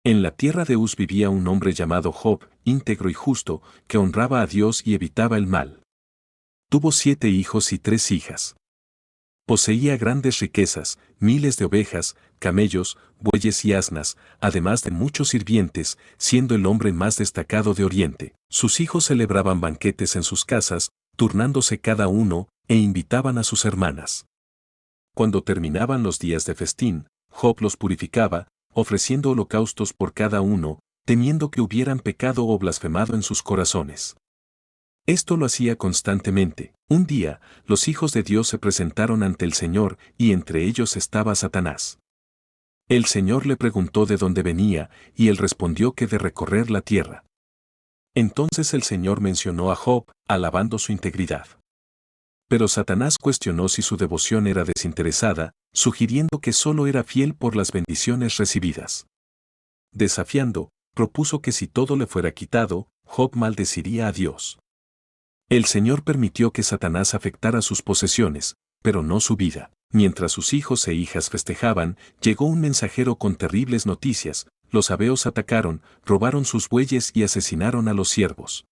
En la tierra de Uz vivía un hombre llamado Job, íntegro y justo, que honraba a Dios y evitaba el mal. Tuvo 7 hijos y 3 hijas. Poseía grandes riquezas, miles de ovejas, camellos, bueyes y asnas, además de muchos sirvientes, siendo el hombre más destacado de Oriente. Sus hijos celebraban banquetes en sus casas, turnándose cada uno, e invitaban a sus hermanas. Cuando terminaban los días de festín, Job los purificaba, ofreciendo holocaustos por cada uno, temiendo que hubieran pecado o blasfemado en sus corazones. Esto lo hacía constantemente. Un día, los hijos de Dios se presentaron ante el Señor, y entre ellos estaba Satanás. El Señor le preguntó de dónde venía, y él respondió que de recorrer la tierra. Entonces el Señor mencionó a Job, alabando su integridad. Pero Satanás cuestionó si su devoción era desinteresada, sugiriendo que solo era fiel por las bendiciones recibidas. Desafiando, propuso que si todo le fuera quitado, Job maldeciría a Dios. El Señor permitió que Satanás afectara sus posesiones, pero no su vida. Mientras sus hijos e hijas festejaban, llegó un mensajero con terribles noticias. Los sabeos atacaron, robaron sus bueyes y asesinaron a los siervos.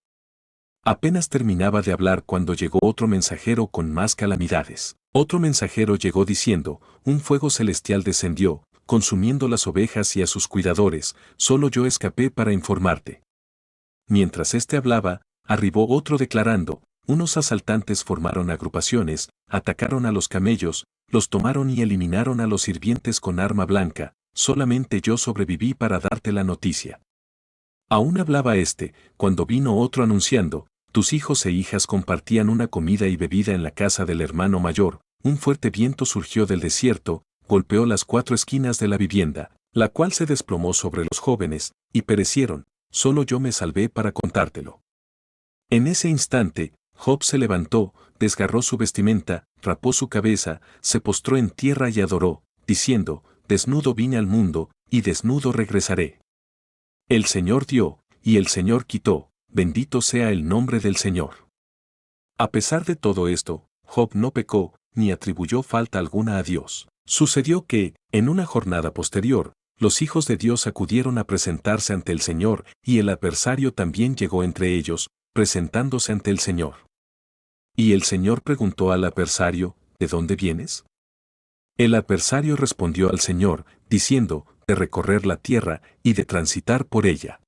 Apenas terminaba de hablar cuando llegó otro mensajero con más calamidades. Otro mensajero llegó diciendo, un fuego celestial descendió, consumiendo las ovejas y a sus cuidadores, solo yo escapé para informarte. Mientras éste hablaba, arribó otro declarando, unos asaltantes formaron agrupaciones, atacaron a los camellos, los tomaron y eliminaron a los sirvientes con arma blanca, solamente yo sobreviví para darte la noticia. Aún hablaba este, cuando vino otro anunciando, tus hijos e hijas compartían una comida y bebida en la casa del hermano mayor, un fuerte viento surgió del desierto, golpeó las 4 esquinas de la vivienda, la cual se desplomó sobre los jóvenes, y perecieron, solo yo me salvé para contártelo. En ese instante, Job se levantó, desgarró su vestimenta, rapó su cabeza, se postró en tierra y adoró, diciendo, desnudo vine al mundo, y desnudo regresaré. El Señor dio, y el Señor quitó, bendito sea el nombre del Señor. A pesar de todo esto, Job no pecó, ni atribuyó falta alguna a Dios. Sucedió que, en una jornada posterior, los hijos de Dios acudieron a presentarse ante el Señor, y el adversario también llegó entre ellos, presentándose ante el Señor. Y el Señor preguntó al adversario, ¿de dónde vienes? El adversario respondió al Señor, diciendo, de recorrer la tierra y de transitar por ella.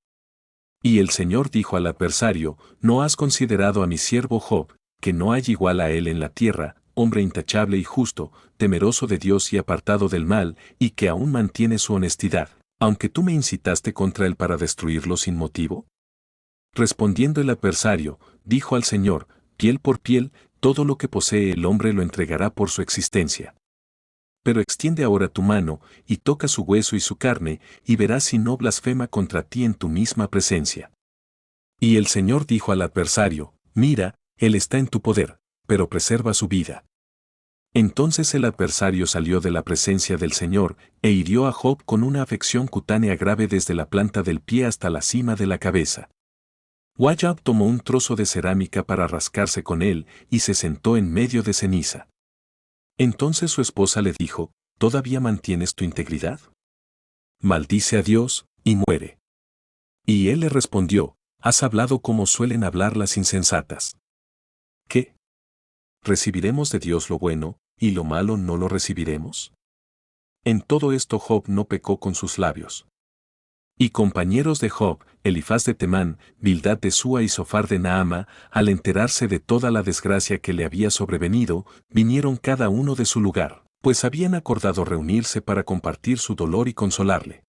Y el Señor dijo al adversario, ¿no has considerado a mi siervo Job, que no hay igual a él en la tierra, hombre intachable y justo, temeroso de Dios y apartado del mal, y que aún mantiene su honestidad, aunque tú me incitaste contra él para destruirlo sin motivo? Respondiendo el adversario, dijo al Señor, piel por piel, todo lo que posee el hombre lo entregará por su existencia. Pero extiende ahora tu mano, y toca su hueso y su carne, y verás si no blasfema contra ti en tu misma presencia. Y el Señor dijo al adversario, mira, él está en tu poder, pero preserva su vida. Entonces el adversario salió de la presencia del Señor, e hirió a Job con una afección cutánea grave desde la planta del pie hasta la cima de la cabeza. Joab tomó un trozo de cerámica para rascarse con él, y se sentó en medio de ceniza. Entonces su esposa le dijo, ¿todavía mantienes tu integridad? Maldice a Dios, y muere. Y él le respondió, has hablado como suelen hablar las insensatas. ¿Qué? ¿Recibiremos de Dios lo bueno, y lo malo no lo recibiremos? En todo esto Job no pecó con sus labios. Y compañeros de Job, Elifaz de Temán, Bildad de Súa y Sofar de Naama, al enterarse de toda la desgracia que le había sobrevenido, vinieron cada uno de su lugar, pues habían acordado reunirse para compartir su dolor y consolarle.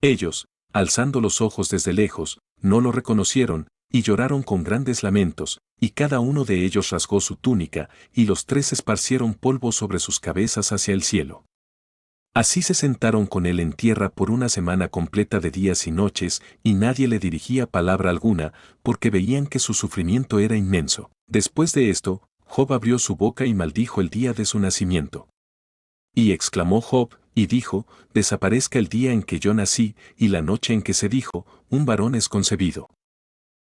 Ellos, alzando los ojos desde lejos, no lo reconocieron, y lloraron con grandes lamentos, y cada uno de ellos rasgó su túnica, y los 3 esparcieron polvo sobre sus cabezas hacia el cielo. Así se sentaron con él en tierra por una semana completa de días y noches, y nadie le dirigía palabra alguna, porque veían que su sufrimiento era inmenso. Después de esto, Job abrió su boca y maldijo el día de su nacimiento. Y exclamó Job, y dijo, desaparezca el día en que yo nací, y la noche en que se dijo, un varón es concebido.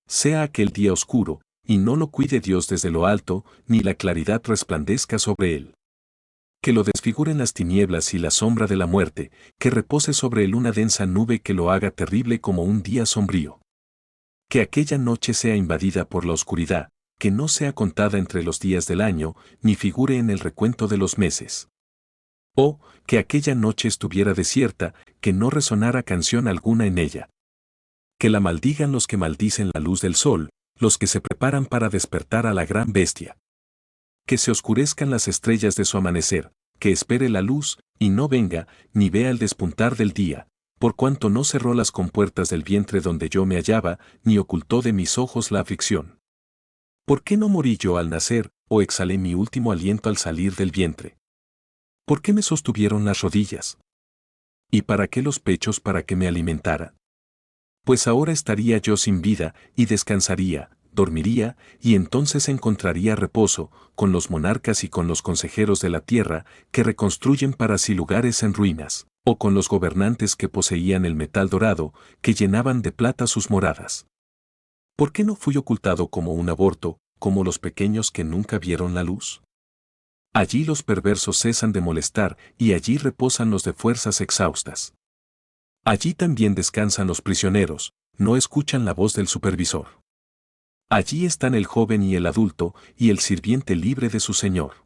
Sea aquel día oscuro, y no lo cuide Dios desde lo alto, ni la claridad resplandezca sobre él. que lo desfiguren las tinieblas y la sombra de la muerte, que repose sobre él una densa nube que lo haga terrible como un día sombrío. Que aquella noche sea invadida por la oscuridad, que no sea contada entre los días del año, ni figure en el recuento de los meses. O, que aquella noche estuviera desierta, que no resonara canción alguna en ella. Que la maldigan los que maldicen la luz del sol, los que se preparan para despertar a la gran bestia. Que se oscurezcan las estrellas de su amanecer, que espere la luz, y no venga, ni vea el despuntar del día, por cuanto no cerró las compuertas del vientre donde yo me hallaba, ni ocultó de mis ojos la aflicción. ¿Por qué no morí yo al nacer, o exhalé mi último aliento al salir del vientre? ¿Por qué me sostuvieron las rodillas? ¿Y para qué los pechos para que me alimentara? Pues ahora estaría yo sin vida, y descansaría, dormiría, y entonces encontraría reposo, con los monarcas y con los consejeros de la tierra, que reconstruyen para sí lugares en ruinas, o con los gobernantes que poseían el metal dorado, que llenaban de plata sus moradas. ¿Por qué no fui ocultado como un aborto, como los pequeños que nunca vieron la luz? Allí los perversos cesan de molestar, y allí reposan los de fuerzas exhaustas. Allí también descansan los prisioneros, no escuchan la voz del supervisor. Allí están el joven y el adulto, y el sirviente libre de su señor.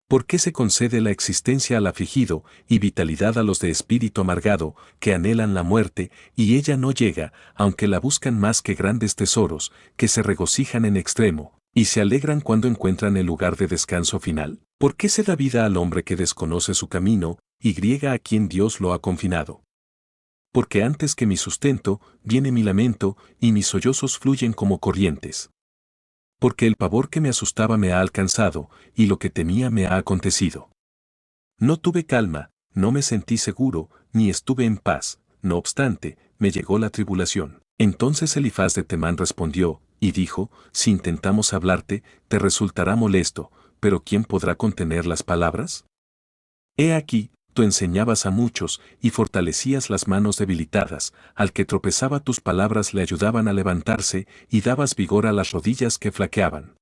¿Por qué se concede la existencia al afligido, y vitalidad a los de espíritu amargado, que anhelan la muerte, y ella no llega, aunque la buscan más que grandes tesoros, que se regocijan en extremo, y se alegran cuando encuentran el lugar de descanso final? ¿Por qué se da vida al hombre que desconoce su camino, y griega a quien Dios lo ha confinado? Porque antes que mi sustento, viene mi lamento, y mis sollozos fluyen como corrientes. Porque el pavor que me asustaba me ha alcanzado, y lo que temía me ha acontecido. No tuve calma, no me sentí seguro, ni estuve en paz, no obstante, me llegó la tribulación. Entonces Elifaz de Temán respondió, y dijo, si intentamos hablarte, te resultará molesto, pero ¿quién podrá contener las palabras? He aquí, tú enseñabas a muchos, y fortalecías las manos debilitadas, al que tropezaba tus palabras le ayudaban a levantarse, y dabas vigor a las rodillas que flaqueaban.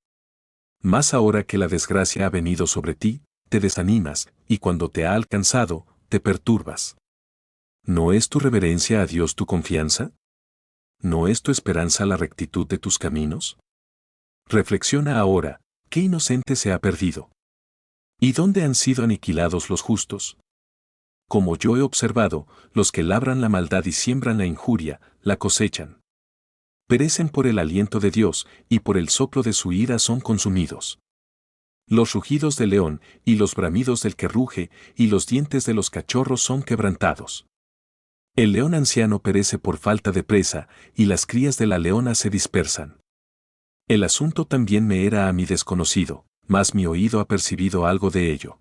Mas ahora que la desgracia ha venido sobre ti, te desanimas, y cuando te ha alcanzado, te perturbas. ¿No es tu reverencia a Dios tu confianza? ¿No es tu esperanza la rectitud de tus caminos? Reflexiona ahora, ¿qué inocente se ha perdido? ¿Y dónde han sido aniquilados los justos? Como yo he observado, los que labran la maldad y siembran la injuria, la cosechan. Perecen por el aliento de Dios, y por el soplo de su ira son consumidos. Los rugidos del león, y los bramidos del que ruge, y los dientes de los cachorros son quebrantados. El león anciano perece por falta de presa, y las crías de la leona se dispersan. El asunto también me era a mí desconocido, mas mi oído ha percibido algo de ello.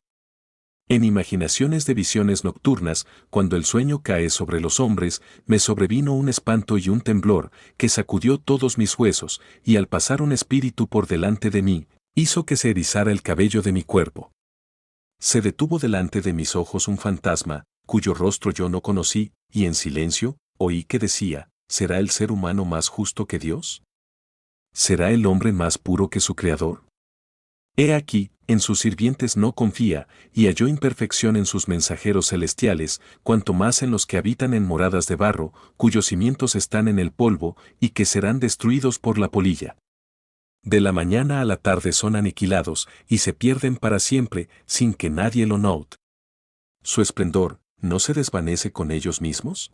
En imaginaciones de visiones nocturnas, cuando el sueño cae sobre los hombres, me sobrevino un espanto y un temblor, que sacudió todos mis huesos, y al pasar un espíritu por delante de mí, hizo que se erizara el cabello de mi cuerpo. Se detuvo delante de mis ojos un fantasma, cuyo rostro yo no conocí, y en silencio, oí que decía, ¿será el ser humano más justo que Dios? ¿Será el hombre más puro que su Creador? He aquí, en sus sirvientes no confía, y halló imperfección en sus mensajeros celestiales, cuanto más en los que habitan en moradas de barro, cuyos cimientos están en el polvo, y que serán destruidos por la polilla. De la mañana a la tarde son aniquilados, y se pierden para siempre, sin que nadie lo note. Su esplendor, ¿no se desvanece con ellos mismos?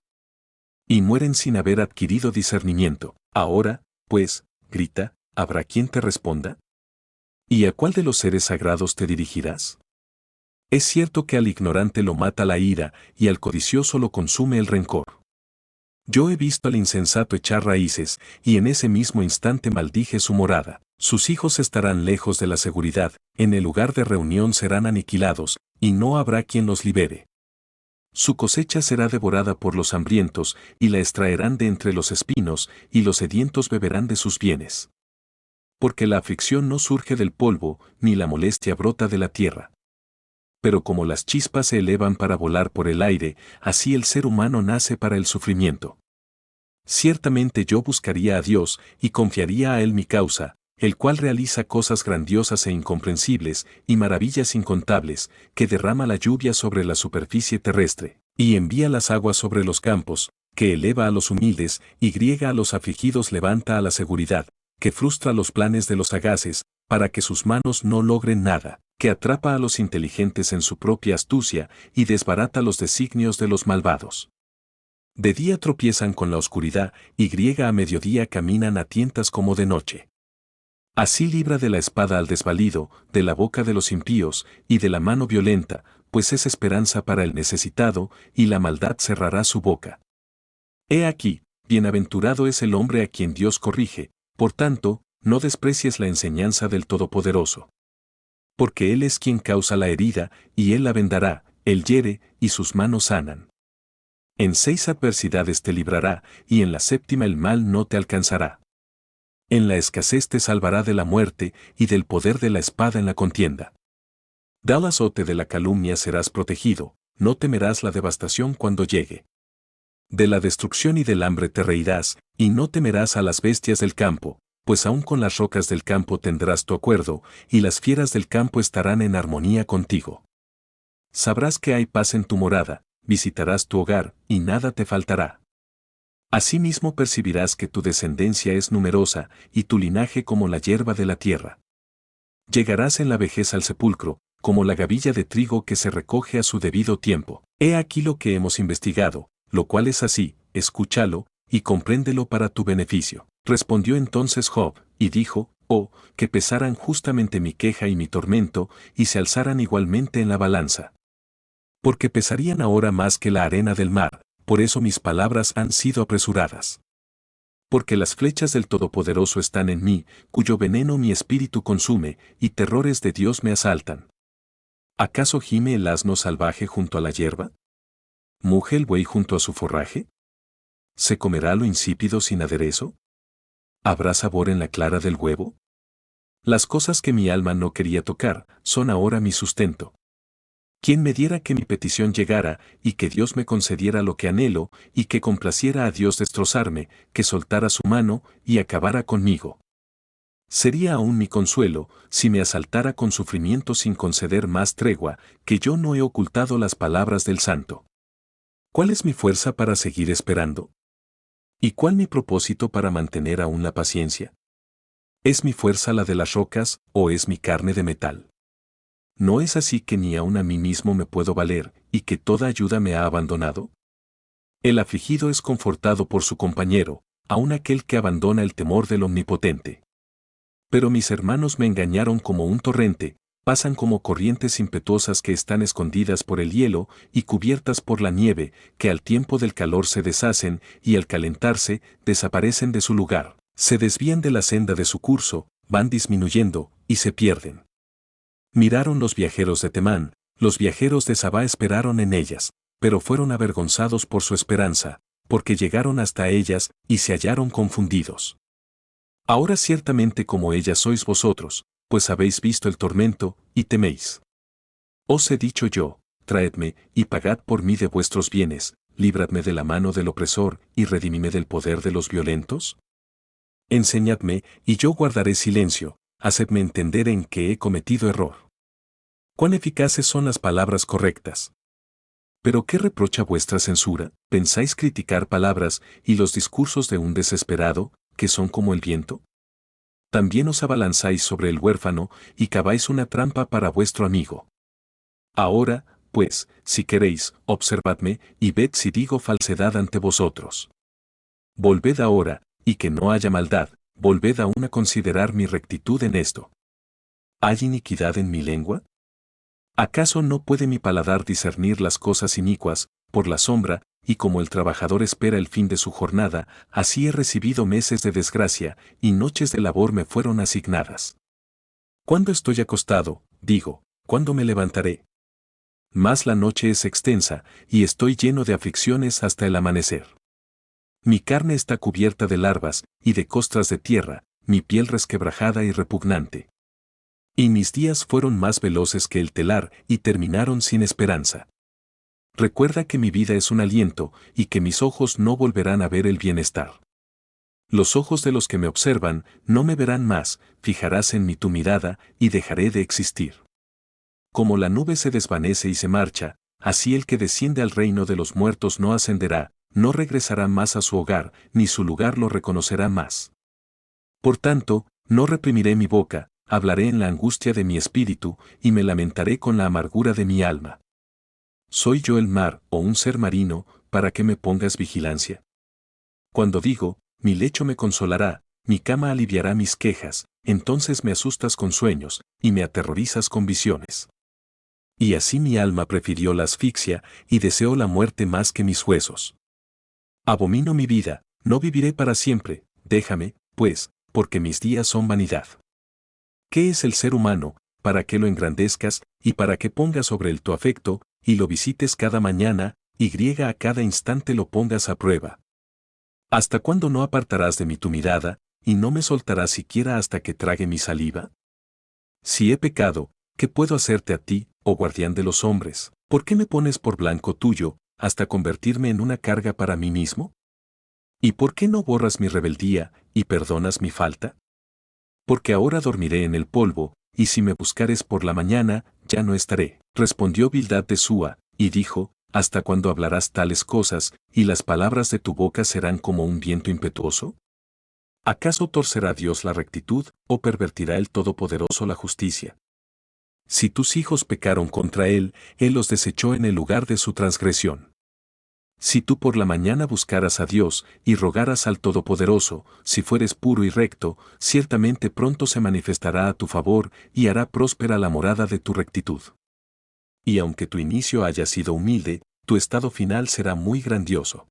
Y mueren sin haber adquirido discernimiento. Ahora, pues, grita, ¿habrá quien te responda? ¿Y a cuál de los seres sagrados te dirigirás? Es cierto que al ignorante lo mata la ira, y al codicioso lo consume el rencor. Yo he visto al insensato echar raíces, y en ese mismo instante maldije su morada. Sus hijos estarán lejos de la seguridad, en el lugar de reunión serán aniquilados, y no habrá quien los libere. Su cosecha será devorada por los hambrientos, y la extraerán de entre los espinos, y los sedientos beberán de sus bienes. Porque la aflicción no surge del polvo, ni la molestia brota de la tierra. Pero como las chispas se elevan para volar por el aire, así el ser humano nace para el sufrimiento. Ciertamente yo buscaría a Dios, y confiaría a Él mi causa, el cual realiza cosas grandiosas e incomprensibles y maravillas incontables, que derrama la lluvia sobre la superficie terrestre, y envía las aguas sobre los campos, que eleva a los humildes y griega a los afligidos, levanta a la seguridad, que frustra los planes de los sagaces, para que sus manos no logren nada, que atrapa a los inteligentes en su propia astucia y desbarata los designios de los malvados. De día tropiezan con la oscuridad y griega a mediodía caminan a tientas como de noche. Así libra de la espada al desvalido, de la boca de los impíos y de la mano violenta, pues es esperanza para el necesitado y la maldad cerrará su boca. He aquí, bienaventurado es el hombre a quien Dios corrige, por tanto, no desprecies la enseñanza del Todopoderoso. Porque Él es quien causa la herida, y Él la vendará, Él hiere, y sus manos sanan. En 6 adversidades te librará, y en la 7ª el mal no te alcanzará. En la escasez te salvará de la muerte, y del poder de la espada en la contienda. Del azote de la calumnia serás protegido, no temerás la devastación cuando llegue. De la destrucción y del hambre te reirás, y no temerás a las bestias del campo, pues aún con las rocas del campo tendrás tu acuerdo, y las fieras del campo estarán en armonía contigo. Sabrás que hay paz en tu morada, visitarás tu hogar, y nada te faltará. Asimismo percibirás que tu descendencia es numerosa, y tu linaje como la hierba de la tierra. Llegarás en la vejez al sepulcro, como la gavilla de trigo que se recoge a su debido tiempo. He aquí lo que hemos investigado, lo cual es así, escúchalo, y compréndelo para tu beneficio. Respondió entonces Job, y dijo, oh, que pesaran justamente mi queja y mi tormento, y se alzaran igualmente en la balanza. Porque pesarían ahora más que la arena del mar, por eso mis palabras han sido apresuradas. Porque las flechas del Todopoderoso están en mí, cuyo veneno mi espíritu consume, y terrores de Dios me asaltan. ¿Acaso gime el asno salvaje junto a la hierba? ¿Muge el buey junto a su forraje? ¿Se comerá lo insípido sin aderezo? ¿Habrá sabor en la clara del huevo? Las cosas que mi alma no quería tocar, son ahora mi sustento. ¿Quién me diera que mi petición llegara, y que Dios me concediera lo que anhelo, y que complaciera a Dios destrozarme, que soltara su mano, y acabara conmigo? Sería aún mi consuelo, si me asaltara con sufrimiento sin conceder más tregua, que yo no he ocultado las palabras del Santo. ¿Cuál es mi fuerza para seguir esperando? ¿Y cuál mi propósito para mantener aún la paciencia? ¿Es mi fuerza la de las rocas, o es mi carne de metal? ¿No es así que ni aun a mí mismo me puedo valer, y que toda ayuda me ha abandonado? El afligido es confortado por su compañero, aun aquel que abandona el temor del Omnipotente. Pero mis hermanos me engañaron como un torrente, pasan como corrientes impetuosas que están escondidas por el hielo y cubiertas por la nieve, que al tiempo del calor se deshacen y al calentarse desaparecen de su lugar, se desvían de la senda de su curso, van disminuyendo y se pierden. Miraron los viajeros de Temán, los viajeros de Sabá esperaron en ellas, pero fueron avergonzados por su esperanza, porque llegaron hasta ellas y se hallaron confundidos. Ahora ciertamente como ellas sois vosotros, pues habéis visto el tormento, y teméis. Os he dicho yo, traedme, y pagad por mí de vuestros bienes, líbradme de la mano del opresor, y redimidme del poder de los violentos. Enseñadme, y yo guardaré silencio, hacedme entender en que he cometido error. Cuán eficaces son las palabras correctas. ¿Pero qué reprocha vuestra censura? ¿Pensáis criticar palabras y los discursos de un desesperado, que son como el viento? También os abalanzáis sobre el huérfano y caváis una trampa para vuestro amigo. Ahora, pues, si queréis, observadme y ved si digo falsedad ante vosotros. Volved ahora, y que no haya maldad, volved aún a considerar mi rectitud en esto. ¿Hay iniquidad en mi lengua? ¿Acaso no puede mi paladar discernir las cosas inicuas, por la sombra, y como el trabajador espera el fin de su jornada, así he recibido meses de desgracia, y noches de labor me fueron asignadas? Cuando estoy acostado, digo, ¿cuándo me levantaré? Mas la noche es extensa, y estoy lleno de aflicciones hasta el amanecer. Mi carne está cubierta de larvas, y de costras de tierra, mi piel resquebrajada y repugnante. Y mis días fueron más veloces que el telar, y terminaron sin esperanza. Recuerda que mi vida es un aliento, y que mis ojos no volverán a ver el bienestar. Los ojos de los que me observan no me verán más, fijarás en mí tu mirada y dejaré de existir. Como la nube se desvanece y se marcha, así el que desciende al reino de los muertos no ascenderá, no regresará más a su hogar, ni su lugar lo reconocerá más. Por tanto, no reprimiré mi boca, hablaré en la angustia de mi espíritu, y me lamentaré con la amargura de mi alma. ¿Soy yo el mar, o un ser marino, para que me pongas vigilancia? Cuando digo, mi lecho me consolará, mi cama aliviará mis quejas, entonces me asustas con sueños, y me aterrorizas con visiones. Y así mi alma prefirió la asfixia, y deseó la muerte más que mis huesos. Abomino mi vida, no viviré para siempre, déjame, pues, porque mis días son vanidad. ¿Qué es el ser humano, para que lo engrandezcas, y para que pongas sobre él tu afecto, y lo visites cada mañana, y a cada instante lo pongas a prueba? ¿Hasta cuándo no apartarás de mí tu mirada, y no me soltarás siquiera hasta que trague mi saliva? Si he pecado, ¿qué puedo hacerte a ti, oh guardián de los hombres? ¿Por qué me pones por blanco tuyo, hasta convertirme en una carga para mí mismo? ¿Y por qué no borras mi rebeldía, y perdonas mi falta? Porque ahora dormiré en el polvo, y si me buscares por la mañana, ya no estaré. Respondió Bildad de Súa, y dijo, ¿hasta cuándo hablarás tales cosas, y las palabras de tu boca serán como un viento impetuoso? ¿Acaso torcerá Dios la rectitud, o pervertirá el Todopoderoso la justicia? Si tus hijos pecaron contra Él, Él los desechó en el lugar de su transgresión. Si tú por la mañana buscaras a Dios y rogaras al Todopoderoso, si fueres puro y recto, ciertamente pronto se manifestará a tu favor y hará próspera la morada de tu rectitud. Y aunque tu inicio haya sido humilde, tu estado final será muy grandioso.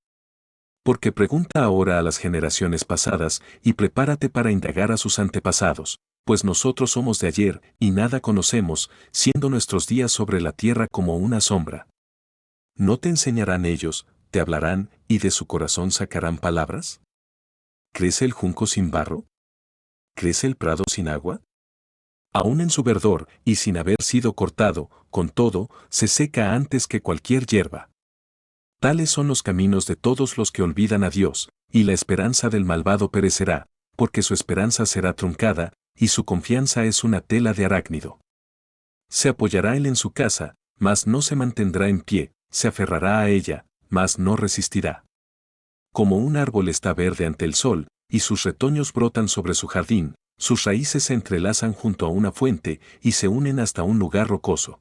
Porque pregunta ahora a las generaciones pasadas y prepárate para indagar a sus antepasados, pues nosotros somos de ayer y nada conocemos, siendo nuestros días sobre la tierra como una sombra. ¿No te enseñarán ellos, te hablarán, y de su corazón sacarán palabras? ¿Crece el junco sin barro? ¿Crece el prado sin agua? Aún en su verdor, y sin haber sido cortado, con todo, se seca antes que cualquier hierba. Tales son los caminos de todos los que olvidan a Dios, y la esperanza del malvado perecerá, porque su esperanza será truncada, y su confianza es una tela de arácnido. Se apoyará él en su casa, mas no se mantendrá en pie, se aferrará a ella, mas no resistirá. Como un árbol está verde ante el sol, y sus retoños brotan sobre su jardín, sus raíces se entrelazan junto a una fuente y se unen hasta un lugar rocoso.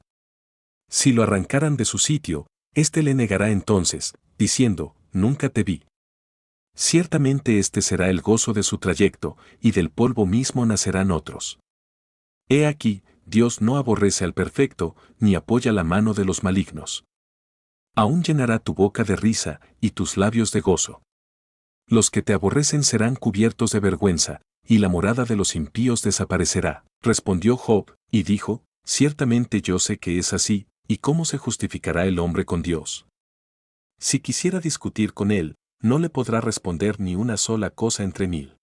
Si lo arrancaran de su sitio, éste le negará entonces, diciendo, nunca te vi. Ciertamente este será el gozo de su trayecto, y del polvo mismo nacerán otros. He aquí, Dios no aborrece al perfecto, ni apoya la mano de los malignos. Aún llenará tu boca de risa, y tus labios de gozo. Los que te aborrecen serán cubiertos de vergüenza, y la morada de los impíos desaparecerá. Respondió Job, y dijo, ciertamente yo sé que es así, ¿y cómo se justificará el hombre con Dios? Si quisiera discutir con él, no le podrá responder ni una sola cosa entre mil.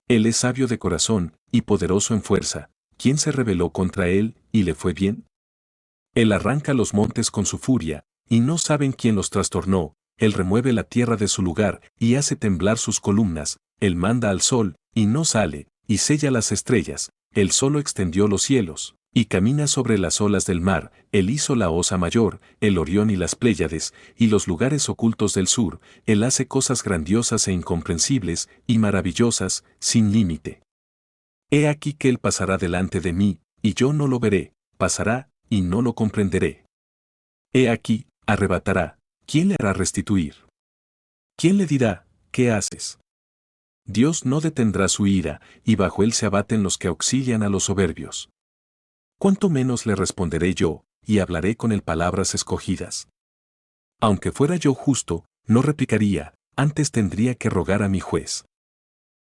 Él es sabio de corazón, y poderoso en fuerza. ¿Quién se rebeló contra él, y le fue bien? Él arranca los montes con su furia, y no saben quién los trastornó. Él remueve la tierra de su lugar, y hace temblar sus columnas. Él manda al sol, y no sale, y sella las estrellas. Él solo extendió los cielos, y camina sobre las olas del mar. Él hizo la Osa Mayor, el Orión y las Pléyades, y los lugares ocultos del sur. Él hace cosas grandiosas e incomprensibles, y maravillosas, sin límite. He aquí que él pasará delante de mí, y yo no lo veré, pasará, y no lo comprenderé. He aquí, arrebatará, ¿quién le hará restituir? ¿Quién le dirá, qué haces? Dios no detendrá su ira, y bajo él se abaten los que auxilian a los soberbios. ¿Cuánto menos le responderé yo, y hablaré con él palabras escogidas? Aunque fuera yo justo, no replicaría, antes tendría que rogar a mi juez.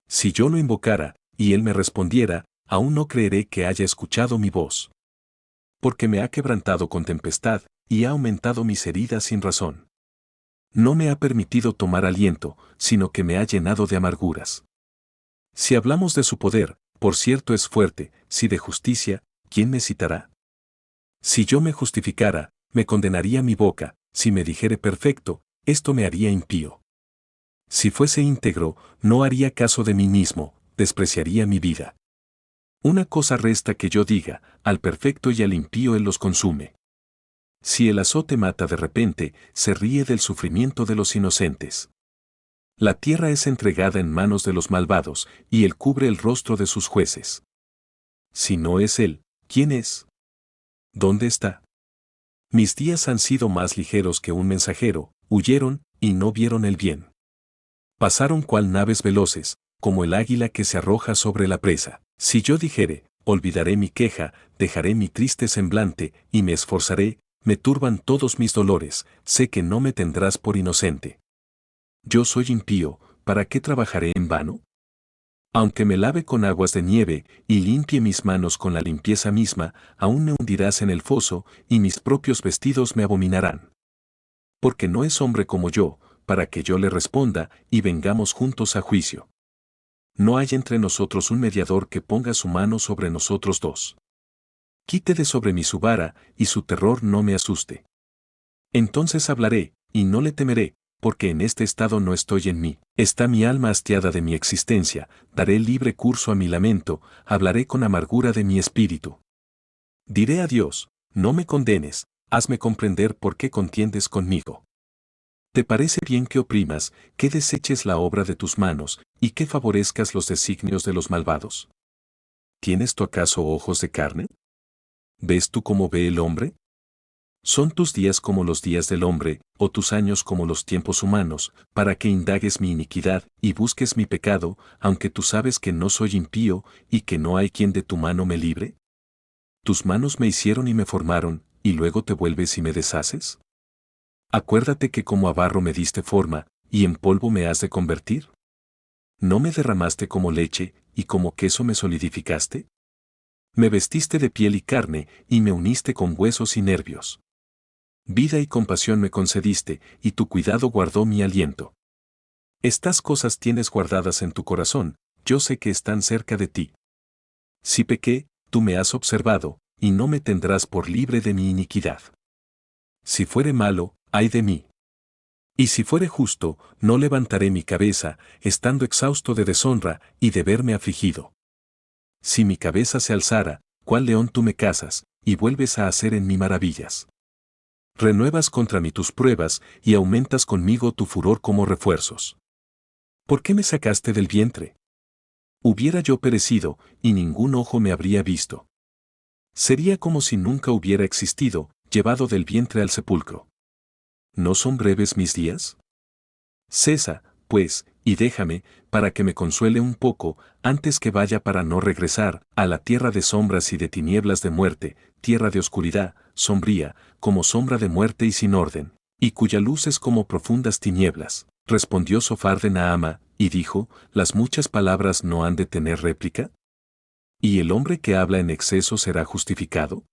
Si yo lo invocara, y él me respondiera, aún no creeré que haya escuchado mi voz. Porque me ha quebrantado con tempestad, y ha aumentado mis heridas sin razón. No me ha permitido tomar aliento, sino que me ha llenado de amarguras. Si hablamos de su poder, por cierto es fuerte, si de justicia, ¿quién me citará? Si yo me justificara, me condenaría mi boca, si me dijere perfecto, esto me haría impío. Si fuese íntegro, no haría caso de mí mismo, despreciaría mi vida. Una cosa resta que yo diga, al perfecto y al impío él los consume. Si el azote mata de repente, se ríe del sufrimiento de los inocentes. La tierra es entregada en manos de los malvados, y él cubre el rostro de sus jueces. Si no es él, ¿quién es? ¿Dónde está? Mis días han sido más ligeros que un mensajero, huyeron, y no vieron el bien. Pasaron cual naves veloces, como el águila que se arroja sobre la presa. Si yo dijere, olvidaré mi queja, dejaré mi triste semblante, y me esforzaré, me turban todos mis dolores, sé que no me tendrás por inocente. Yo soy impío, ¿para qué trabajaré en vano? Aunque me lave con aguas de nieve, y limpie mis manos con la limpieza misma, aún me hundirás en el foso, y mis propios vestidos me abominarán. Porque no es hombre como yo, para que yo le responda, y vengamos juntos a juicio. No hay entre nosotros un mediador que ponga su mano sobre nosotros dos. Quite de sobre mí su vara, y su terror no me asuste. Entonces hablaré, y no le temeré, porque en este estado no estoy en mí. Está mi alma hastiada de mi existencia, daré libre curso a mi lamento, hablaré con amargura de mi espíritu. Diré a Dios, no me condenes, hazme comprender por qué contiendes conmigo. ¿Te parece bien que oprimas, que deseches la obra de tus manos, y que favorezcas los designios de los malvados? ¿Tienes tú acaso ojos de carne? ¿Ves tú cómo ve el hombre? ¿Son tus días como los días del hombre, o tus años como los tiempos humanos, para que indagues mi iniquidad y busques mi pecado, aunque tú sabes que no soy impío y que no hay quien de tu mano me libre? ¿Tus manos me hicieron y me formaron, y luego te vuelves y me deshaces? Acuérdate que como a barro me diste forma, y en polvo me has de convertir. ¿No me derramaste como leche, y como queso me solidificaste? Me vestiste de piel y carne, y me uniste con huesos y nervios. Vida y compasión me concediste, y tu cuidado guardó mi aliento. Estas cosas tienes guardadas en tu corazón, yo sé que están cerca de ti. Si pequé, tú me has observado, y no me tendrás por libre de mi iniquidad. Si fuere malo, ay de mí. Y si fuere justo, no levantaré mi cabeza, estando exhausto de deshonra y de verme afligido. Si mi cabeza se alzara, cual león tú me cazas, y vuelves a hacer en mí maravillas. Renuevas contra mí tus pruebas, y aumentas conmigo tu furor como refuerzos. ¿Por qué me sacaste del vientre? Hubiera yo perecido, y ningún ojo me habría visto. Sería como si nunca hubiera existido, llevado del vientre al sepulcro. ¿No son breves mis días? Cesa, pues, y déjame, para que me consuele un poco, antes que vaya para no regresar, a la tierra de sombras y de tinieblas de muerte, tierra de oscuridad, sombría, como sombra de muerte y sin orden, y cuya luz es como profundas tinieblas. Respondió Sofar de Naama, y dijo, ¿las muchas palabras no han de tener réplica? ¿Y el hombre que habla en exceso será justificado?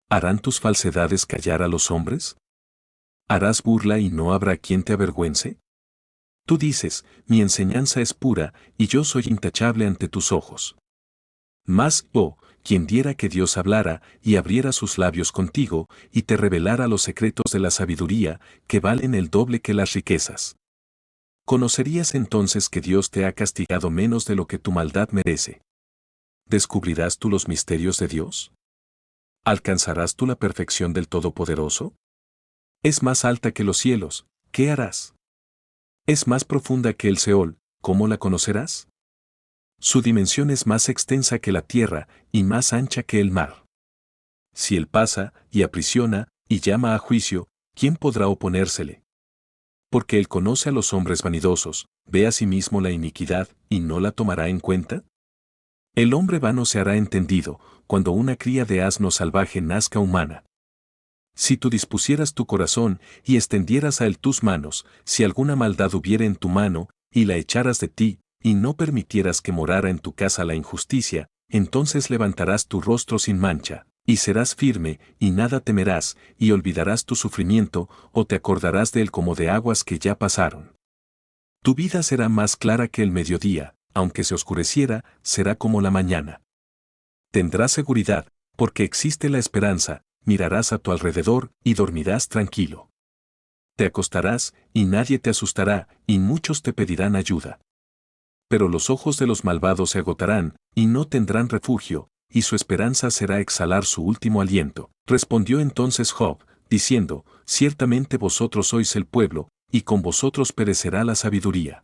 ¿Harán tus falsedades callar a los hombres? ¿Harás burla y no habrá quien te avergüence? Tú dices, mi enseñanza es pura, y yo soy intachable ante tus ojos. Mas, oh, quien diera que Dios hablara, y abriera sus labios contigo, y te revelara los secretos de la sabiduría, que valen el doble que las riquezas. ¿Conocerías entonces que Dios te ha castigado menos de lo que tu maldad merece? ¿Descubrirás tú los misterios de Dios? ¿Alcanzarás tú la perfección del Todopoderoso? Es más alta que los cielos, ¿qué harás? Es más profunda que el Seol, ¿cómo la conocerás? Su dimensión es más extensa que la tierra, y más ancha que el mar. Si él pasa, y aprisiona, y llama a juicio, ¿quién podrá oponérsele? Porque él conoce a los hombres vanidosos, ve a sí mismo la iniquidad, y no la tomará en cuenta. El hombre vano se hará entendido, cuando una cría de asno salvaje nazca humana. Si tú dispusieras tu corazón, y extendieras a él tus manos, si alguna maldad hubiera en tu mano, y la echaras de ti, y no permitieras que morara en tu casa la injusticia, entonces levantarás tu rostro sin mancha, y serás firme, y nada temerás, y olvidarás tu sufrimiento, o te acordarás de él como de aguas que ya pasaron. Tu vida será más clara que el mediodía, aunque se oscureciera, será como la mañana. Tendrás seguridad, porque existe la esperanza, mirarás a tu alrededor y dormirás tranquilo. te acostarás, y nadie te asustará, y muchos te pedirán ayuda. Pero los ojos de los malvados se agotarán, y no tendrán refugio, y su esperanza será exhalar su último aliento. Respondió entonces Job, diciendo, ciertamente vosotros sois el pueblo, y con vosotros perecerá la sabiduría.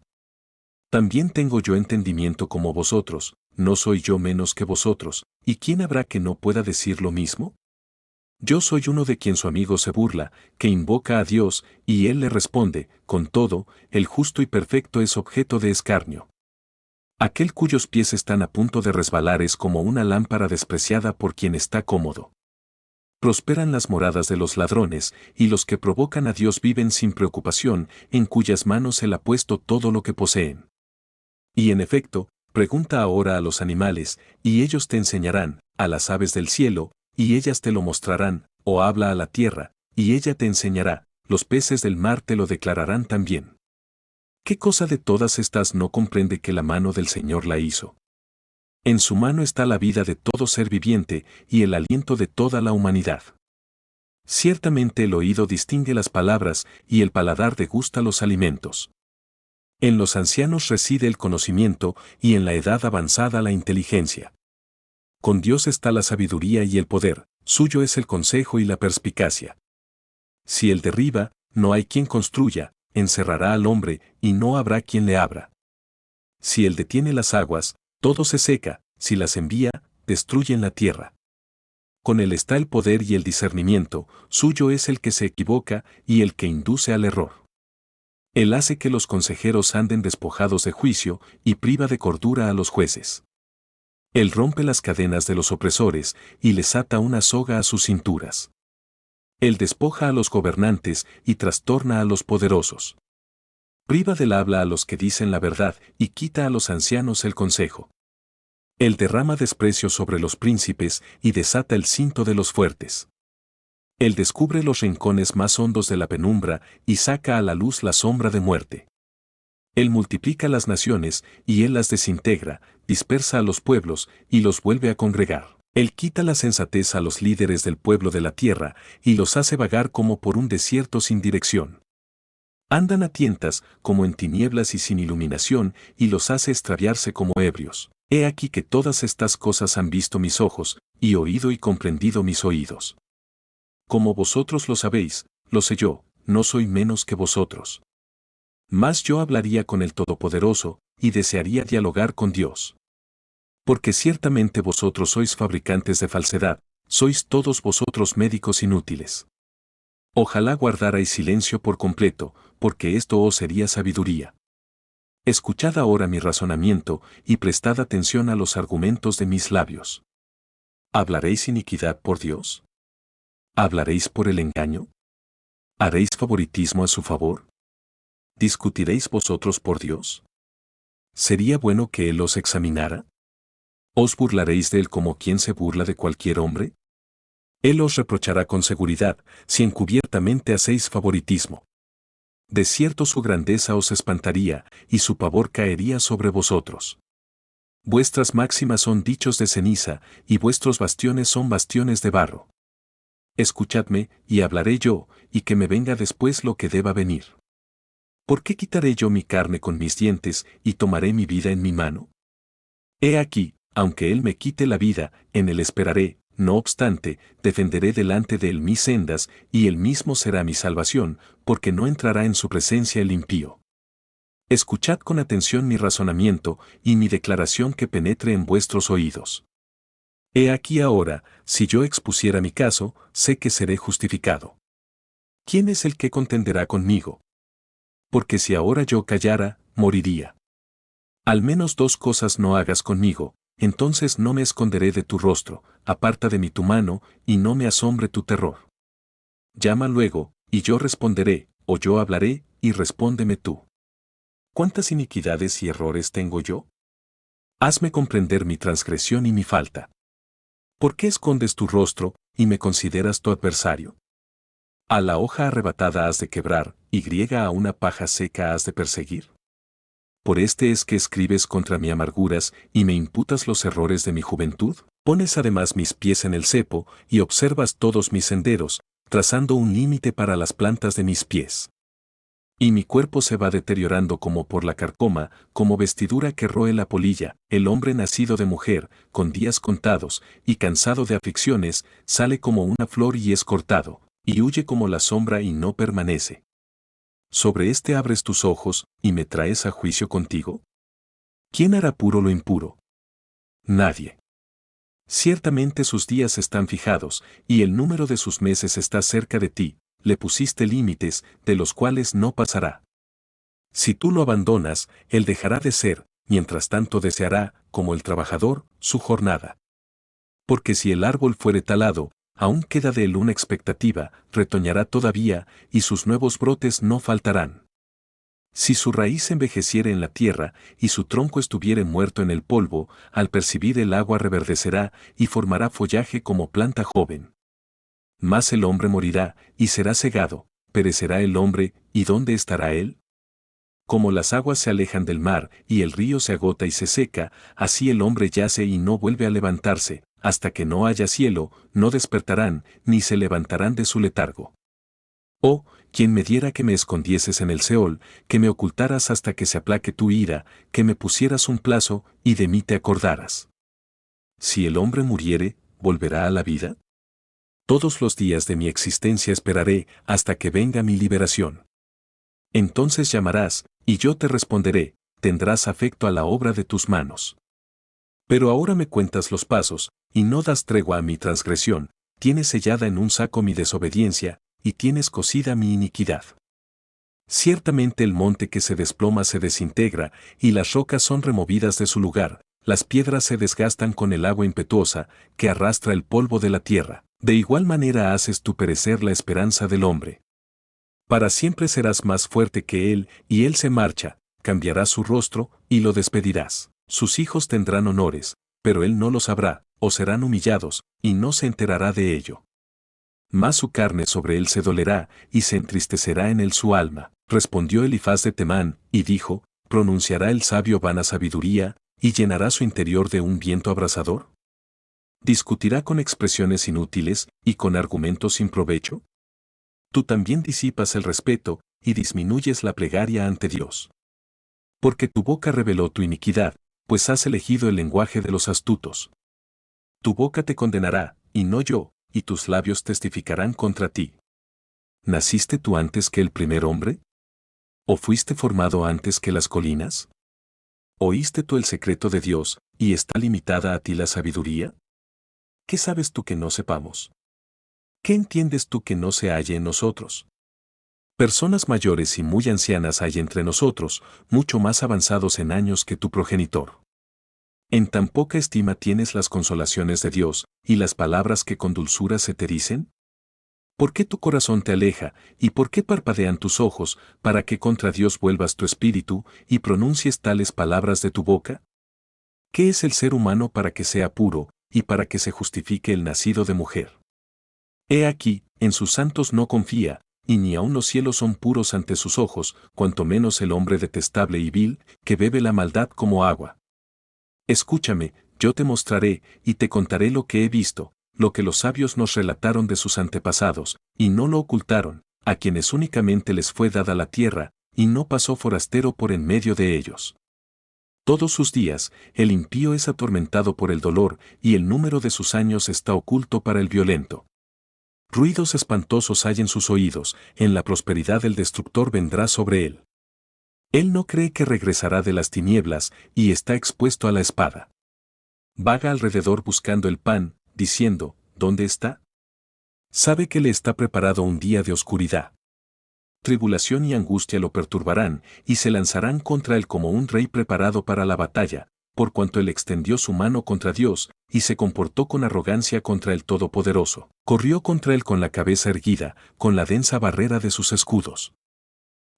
También tengo yo entendimiento como vosotros, no soy yo menos que vosotros, ¿y quién habrá que no pueda decir lo mismo? Yo soy uno de quien su amigo se burla, que invoca a Dios, y él le responde, con todo, el justo y perfecto es objeto de escarnio. Aquel cuyos pies están a punto de resbalar es como una lámpara despreciada por quien está cómodo. Prosperan las moradas de los ladrones, y los que provocan a Dios viven sin preocupación, en cuyas manos Él ha puesto todo lo que poseen. Y en efecto, pregunta ahora a los animales, y ellos te enseñarán, a las aves del cielo, y ellas te lo mostrarán, o habla a la tierra, y ella te enseñará, los peces del mar te lo declararán también. ¿Qué cosa de todas estas no comprende que la mano del Señor la hizo? En su mano está la vida de todo ser viviente y el aliento de toda la humanidad. Ciertamente el oído distingue las palabras y el paladar degusta los alimentos. En los ancianos reside el conocimiento y en la edad avanzada la inteligencia. Con Dios está la sabiduría y el poder, suyo es el consejo y la perspicacia. Si Él derriba, no hay quien construya, encerrará al hombre, y no habrá quien le abra. Si Él detiene las aguas, todo se seca, si las envía, destruyen la tierra. Con Él está el poder y el discernimiento, suyo es el que se equivoca y el que induce al error. Él hace que los consejeros anden despojados de juicio y priva de cordura a los jueces. Él rompe las cadenas de los opresores y les ata una soga a sus cinturas. Él despoja a los gobernantes y trastorna a los poderosos. Priva del habla a los que dicen la verdad y quita a los ancianos el consejo. Él derrama desprecio sobre los príncipes y desata el cinto de los fuertes. Él descubre los rincones más hondos de la penumbra y saca a la luz la sombra de muerte. Él multiplica las naciones y Él las desintegra, dispersa a los pueblos y los vuelve a congregar. Él quita la sensatez a los líderes del pueblo de la tierra y los hace vagar como por un desierto sin dirección. Andan a tientas, como en tinieblas y sin iluminación, y los hace extraviarse como ebrios. He aquí que todas estas cosas han visto mis ojos, y oído y comprendido mis oídos. Como vosotros lo sabéis, lo sé yo, no soy menos que vosotros. Mas yo hablaría con el Todopoderoso, y desearía dialogar con Dios. Porque ciertamente vosotros sois fabricantes de falsedad, sois todos vosotros médicos inútiles. Ojalá guardarais silencio por completo, porque esto os sería sabiduría. Escuchad ahora mi razonamiento, y prestad atención a los argumentos de mis labios. ¿Hablaréis iniquidad por Dios? ¿Hablaréis por el engaño? ¿Haréis favoritismo a su favor? ¿Discutiréis vosotros por Dios? ¿Sería bueno que Él os examinara? ¿Os burlaréis de Él como quien se burla de cualquier hombre? Él os reprochará con seguridad, si encubiertamente hacéis favoritismo. De cierto su grandeza os espantaría, y su pavor caería sobre vosotros. Vuestras máximas son dichos de ceniza, y vuestros bastiones son bastiones de barro. Escuchadme, y hablaré yo, y que me venga después lo que deba venir. ¿Por qué quitaré yo mi carne con mis dientes, y tomaré mi vida en mi mano? He aquí, aunque Él me quite la vida, en Él esperaré, no obstante, defenderé delante de Él mis sendas, y Él mismo será mi salvación, porque no entrará en su presencia el impío. Escuchad con atención mi razonamiento, y mi declaración que penetre en vuestros oídos. He aquí ahora, si yo expusiera mi caso, sé que seré justificado. ¿Quién es el que contenderá conmigo? Porque si ahora yo callara, moriría. Al menos dos cosas no hagas conmigo, entonces no me esconderé de tu rostro, aparta de mí tu mano, y no me asombre tu terror. Llama luego, y yo responderé, o yo hablaré, y respóndeme tú. ¿Cuántas iniquidades y errores tengo yo? Hazme comprender mi transgresión y mi falta. ¿Por qué escondes tu rostro, y me consideras tu adversario? A la hoja arrebatada has de quebrar, y griega a una paja seca has de perseguir. Por este es que escribes contra mí amarguras, y me imputas los errores de mi juventud. Pones además mis pies en el cepo, y observas todos mis senderos, trazando un límite para las plantas de mis pies. Y mi cuerpo se va deteriorando como por la carcoma, como vestidura que roe la polilla. El hombre nacido de mujer, con días contados, y cansado de aflicciones, sale como una flor y es cortado, y huye como la sombra y no permanece. ¿Sobre este abres tus ojos, y me traes a juicio contigo? ¿Quién hará puro lo impuro? Nadie. Ciertamente sus días están fijados, y el número de sus meses está cerca de ti, le pusiste límites, de los cuales no pasará. Si tú lo abandonas, él dejará de ser, mientras tanto deseará, como el trabajador, su jornada. Porque si el árbol fuere talado, aún queda de él una expectativa, retoñará todavía, y sus nuevos brotes no faltarán. Si su raíz envejeciere en la tierra, y su tronco estuviere muerto en el polvo, al percibir el agua reverdecerá, y formará follaje como planta joven. Mas el hombre morirá, y será cegado, perecerá el hombre, ¿y dónde estará él? Como las aguas se alejan del mar, y el río se agota y se seca, así el hombre yace y no vuelve a levantarse, hasta que no haya cielo, no despertarán, ni se levantarán de su letargo. Oh, quien me diera que me escondieses en el Seol, que me ocultaras hasta que se aplaque tu ira, que me pusieras un plazo, y de mí te acordaras. Si el hombre muriere, ¿volverá a la vida? Todos los días de mi existencia esperaré hasta que venga mi liberación. Entonces llamarás, y yo te responderé, tendrás afecto a la obra de tus manos. Pero ahora me cuentas los pasos, y no das tregua a mi transgresión, tienes sellada en un saco mi desobediencia, y tienes cosida mi iniquidad. Ciertamente el monte que se desploma se desintegra, y las rocas son removidas de su lugar, las piedras se desgastan con el agua impetuosa, que arrastra el polvo de la tierra. De igual manera haces tú perecer la esperanza del hombre. Para siempre serás más fuerte que él, y él se marcha, cambiarás su rostro, y lo despedirás. Sus hijos tendrán honores, pero él no lo sabrá, o serán humillados, y no se enterará de ello. Mas su carne sobre él se dolerá, y se entristecerá en él su alma. Respondió Elifaz de Temán, y dijo, ¿pronunciará el sabio vana sabiduría, y llenará su interior de un viento abrasador? ¿Discutirá con expresiones inútiles, y con argumentos sin provecho? Tú también disipas el respeto, y disminuyes la plegaria ante Dios. Porque tu boca reveló tu iniquidad, pues has elegido el lenguaje de los astutos. Tu boca te condenará, y no yo, y tus labios testificarán contra ti. ¿Naciste tú antes que el primer hombre? ¿O fuiste formado antes que las colinas? ¿Oíste tú el secreto de Dios, y está limitada a ti la sabiduría? ¿Qué sabes tú que no sepamos? ¿Qué entiendes tú que no se halle en nosotros? Personas mayores y muy ancianas hay entre nosotros, mucho más avanzados en años que tu progenitor. En tan poca estima tienes las consolaciones de Dios, y las palabras que con dulzura se te dicen. ¿Por qué tu corazón te aleja, y por qué parpadean tus ojos, para que contra Dios vuelvas tu espíritu, y pronuncies tales palabras de tu boca? ¿Qué es el ser humano para que sea puro, y para que se justifique el nacido de mujer? He aquí, en sus santos no confía, y ni aun los cielos son puros ante sus ojos, cuanto menos el hombre detestable y vil, que bebe la maldad como agua. Escúchame, yo te mostraré, y te contaré lo que he visto, lo que los sabios nos relataron de sus antepasados, y no lo ocultaron, a quienes únicamente les fue dada la tierra, y no pasó forastero por en medio de ellos. Todos sus días, el impío es atormentado por el dolor, y el número de sus años está oculto para el violento. Ruidos espantosos hay en sus oídos, en la prosperidad el destructor vendrá sobre él. Él no cree que regresará de las tinieblas, y está expuesto a la espada. Vaga alrededor buscando el pan, diciendo, ¿dónde está? Sabe que le está preparado un día de oscuridad. Tribulación y angustia lo perturbarán, y se lanzarán contra él como un rey preparado para la batalla, por cuanto él extendió su mano contra Dios, y se comportó con arrogancia contra el Todopoderoso. Corrió contra él con la cabeza erguida, con la densa barrera de sus escudos.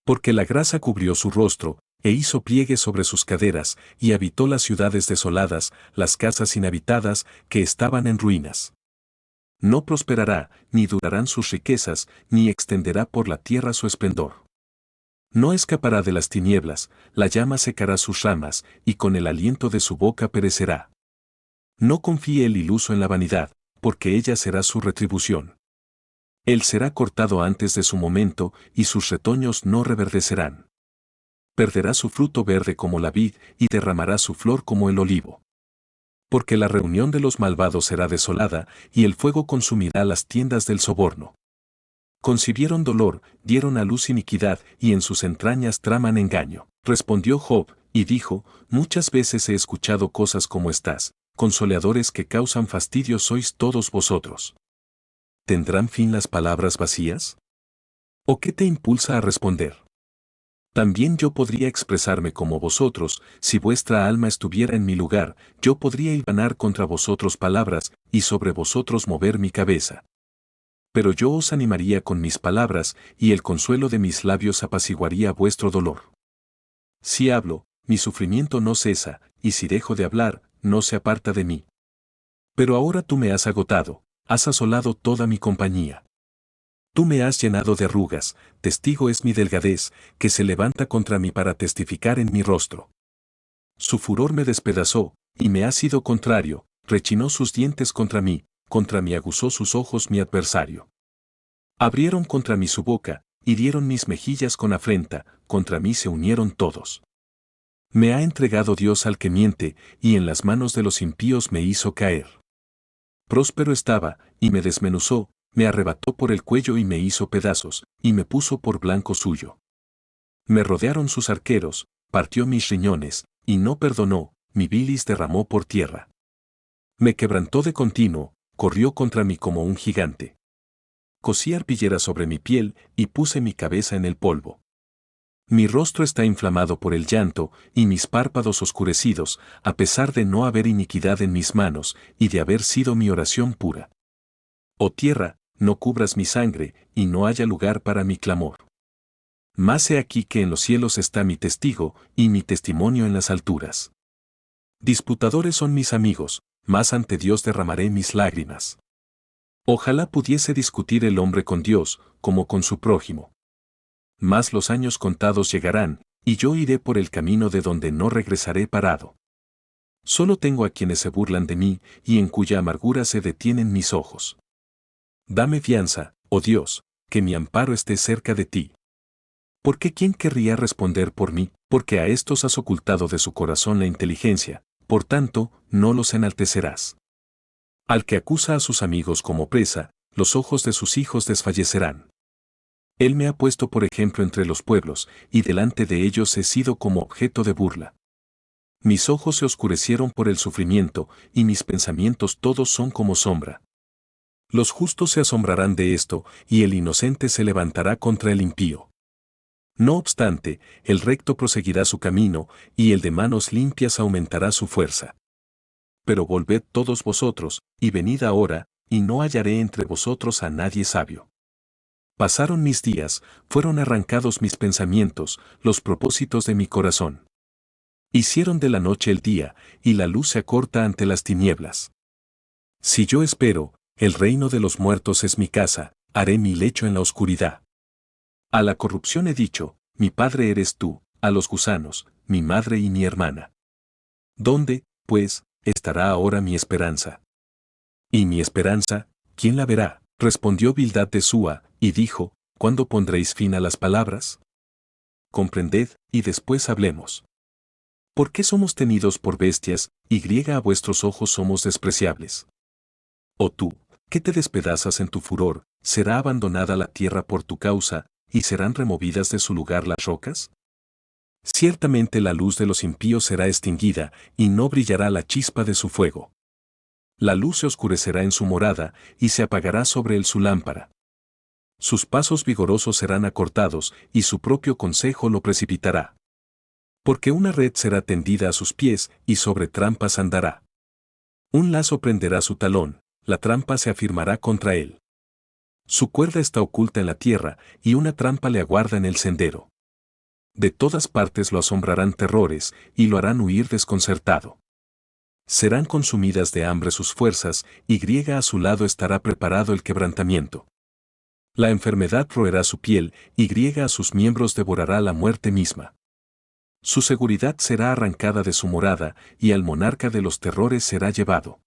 Porque la grasa cubrió su rostro, e hizo pliegues sobre sus caderas, y habitó las ciudades desoladas, las casas inhabitadas, que estaban en ruinas. No prosperará, ni durarán sus riquezas, ni extenderá por la tierra su esplendor. No escapará de las tinieblas, la llama secará sus ramas, y con el aliento de su boca perecerá. No confíe el iluso en la vanidad, porque ella será su retribución. Él será cortado antes de su momento, y sus retoños no reverdecerán. Perderá su fruto verde como la vid, y derramará su flor como el olivo. Porque la reunión de los malvados será desolada, y el fuego consumirá las tiendas del soborno. Concibieron dolor, dieron a luz iniquidad, y en sus entrañas traman engaño. Respondió Job, y dijo, muchas veces he escuchado cosas como estas, consoladores que causan fastidio sois todos vosotros. ¿Tendrán fin las palabras vacías? ¿O qué te impulsa a responder? También yo podría expresarme como vosotros, si vuestra alma estuviera en mi lugar, yo podría hilvanar contra vosotros palabras, y sobre vosotros mover mi cabeza. Pero yo os animaría con mis palabras, y el consuelo de mis labios apaciguaría vuestro dolor. Si hablo, mi sufrimiento no cesa, y si dejo de hablar, no se aparta de mí. Pero ahora tú me has agotado, has asolado toda mi compañía. Tú me has llenado de arrugas, testigo es mi delgadez, que se levanta contra mí para testificar en mi rostro. Su furor me despedazó, y me ha sido contrario, rechinó sus dientes contra mí aguzó sus ojos mi adversario. Abrieron contra mí su boca, hirieron mis mejillas con afrenta, contra mí se unieron todos. Me ha entregado Dios al que miente, y en las manos de los impíos me hizo caer. Próspero estaba, y me desmenuzó, me arrebató por el cuello y me hizo pedazos, y me puso por blanco suyo. Me rodearon sus arqueros, partió mis riñones, y no perdonó, mi bilis derramó por tierra. Me quebrantó de continuo, corrió contra mí como un gigante. Cosí arpillera sobre mi piel, y puse mi cabeza en el polvo. Mi rostro está inflamado por el llanto, y mis párpados oscurecidos, a pesar de no haber iniquidad en mis manos, y de haber sido mi oración pura. Oh tierra, no cubras mi sangre, y no haya lugar para mi clamor. Mas he aquí que en los cielos está mi testigo, y mi testimonio en las alturas. Disputadores son mis amigos, mas ante Dios derramaré mis lágrimas. Ojalá pudiese discutir el hombre con Dios, como con su prójimo. Mas los años contados llegarán, y yo iré por el camino de donde no regresaré parado. Solo tengo a quienes se burlan de mí, y en cuya amargura se detienen mis ojos. Dame fianza, oh Dios, que mi amparo esté cerca de ti. ¿Por qué quién querría responder por mí? Porque a estos has ocultado de su corazón la inteligencia, por tanto, no los enaltecerás. Al que acusa a sus amigos como presa, los ojos de sus hijos desfallecerán. Él me ha puesto por ejemplo entre los pueblos, y delante de ellos he sido como objeto de burla. Mis ojos se oscurecieron por el sufrimiento, y mis pensamientos todos son como sombra. Los justos se asombrarán de esto, y el inocente se levantará contra el impío. No obstante, el recto proseguirá su camino, y el de manos limpias aumentará su fuerza. Pero volved todos vosotros, y venid ahora, y no hallaré entre vosotros a nadie sabio. Pasaron mis días, fueron arrancados mis pensamientos, los propósitos de mi corazón. Hicieron de la noche el día, y la luz se acorta ante las tinieblas. Si yo espero, el reino de los muertos es mi casa, haré mi lecho en la oscuridad. A la corrupción he dicho, mi padre eres tú, a los gusanos, mi madre y mi hermana. ¿Dónde, pues, estará ahora mi esperanza? ¿Y mi esperanza, quién la verá? Respondió Bildad de Súa, y dijo, ¿cuándo pondréis fin a las palabras? Comprended, y después hablemos. ¿Por qué somos tenidos por bestias, y a vuestros ojos somos despreciables? Oh tú, que te despedazas en tu furor, ¿será abandonada la tierra por tu causa, y serán removidas de su lugar las rocas? Ciertamente la luz de los impíos será extinguida, y no brillará la chispa de su fuego. La luz se oscurecerá en su morada, y se apagará sobre él su lámpara. Sus pasos vigorosos serán acortados, y su propio consejo lo precipitará. Porque una red será tendida a sus pies, y sobre trampas andará. Un lazo prenderá su talón, la trampa se afirmará contra él. Su cuerda está oculta en la tierra, y una trampa le aguarda en el sendero. De todas partes lo asombrarán terrores, y lo harán huir desconcertado. Serán consumidas de hambre sus fuerzas, y a su lado estará preparado el quebrantamiento. La enfermedad roerá su piel, y a sus miembros devorará la muerte misma. Su seguridad será arrancada de su morada, y al monarca de los terrores será llevado.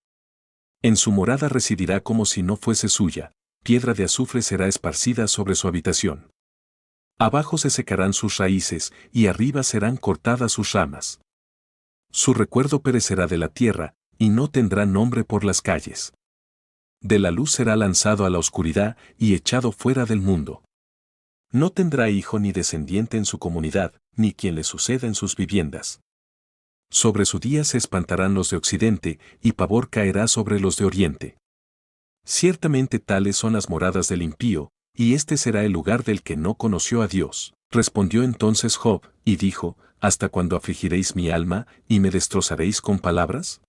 En su morada residirá como si no fuese suya, piedra de azufre será esparcida sobre su habitación. Abajo se secarán sus raíces, y arriba serán cortadas sus ramas. Su recuerdo perecerá de la tierra, y no tendrá nombre por las calles. De la luz será lanzado a la oscuridad y echado fuera del mundo. No tendrá hijo ni descendiente en su comunidad, ni quien le suceda en sus viviendas. Sobre su día se espantarán los de occidente, y pavor caerá sobre los de oriente. Ciertamente tales son las moradas del impío, y este será el lugar del que no conoció a Dios. Respondió entonces Job, y dijo, ¿hasta cuándo afligiréis mi alma, y me destrozaréis con palabras?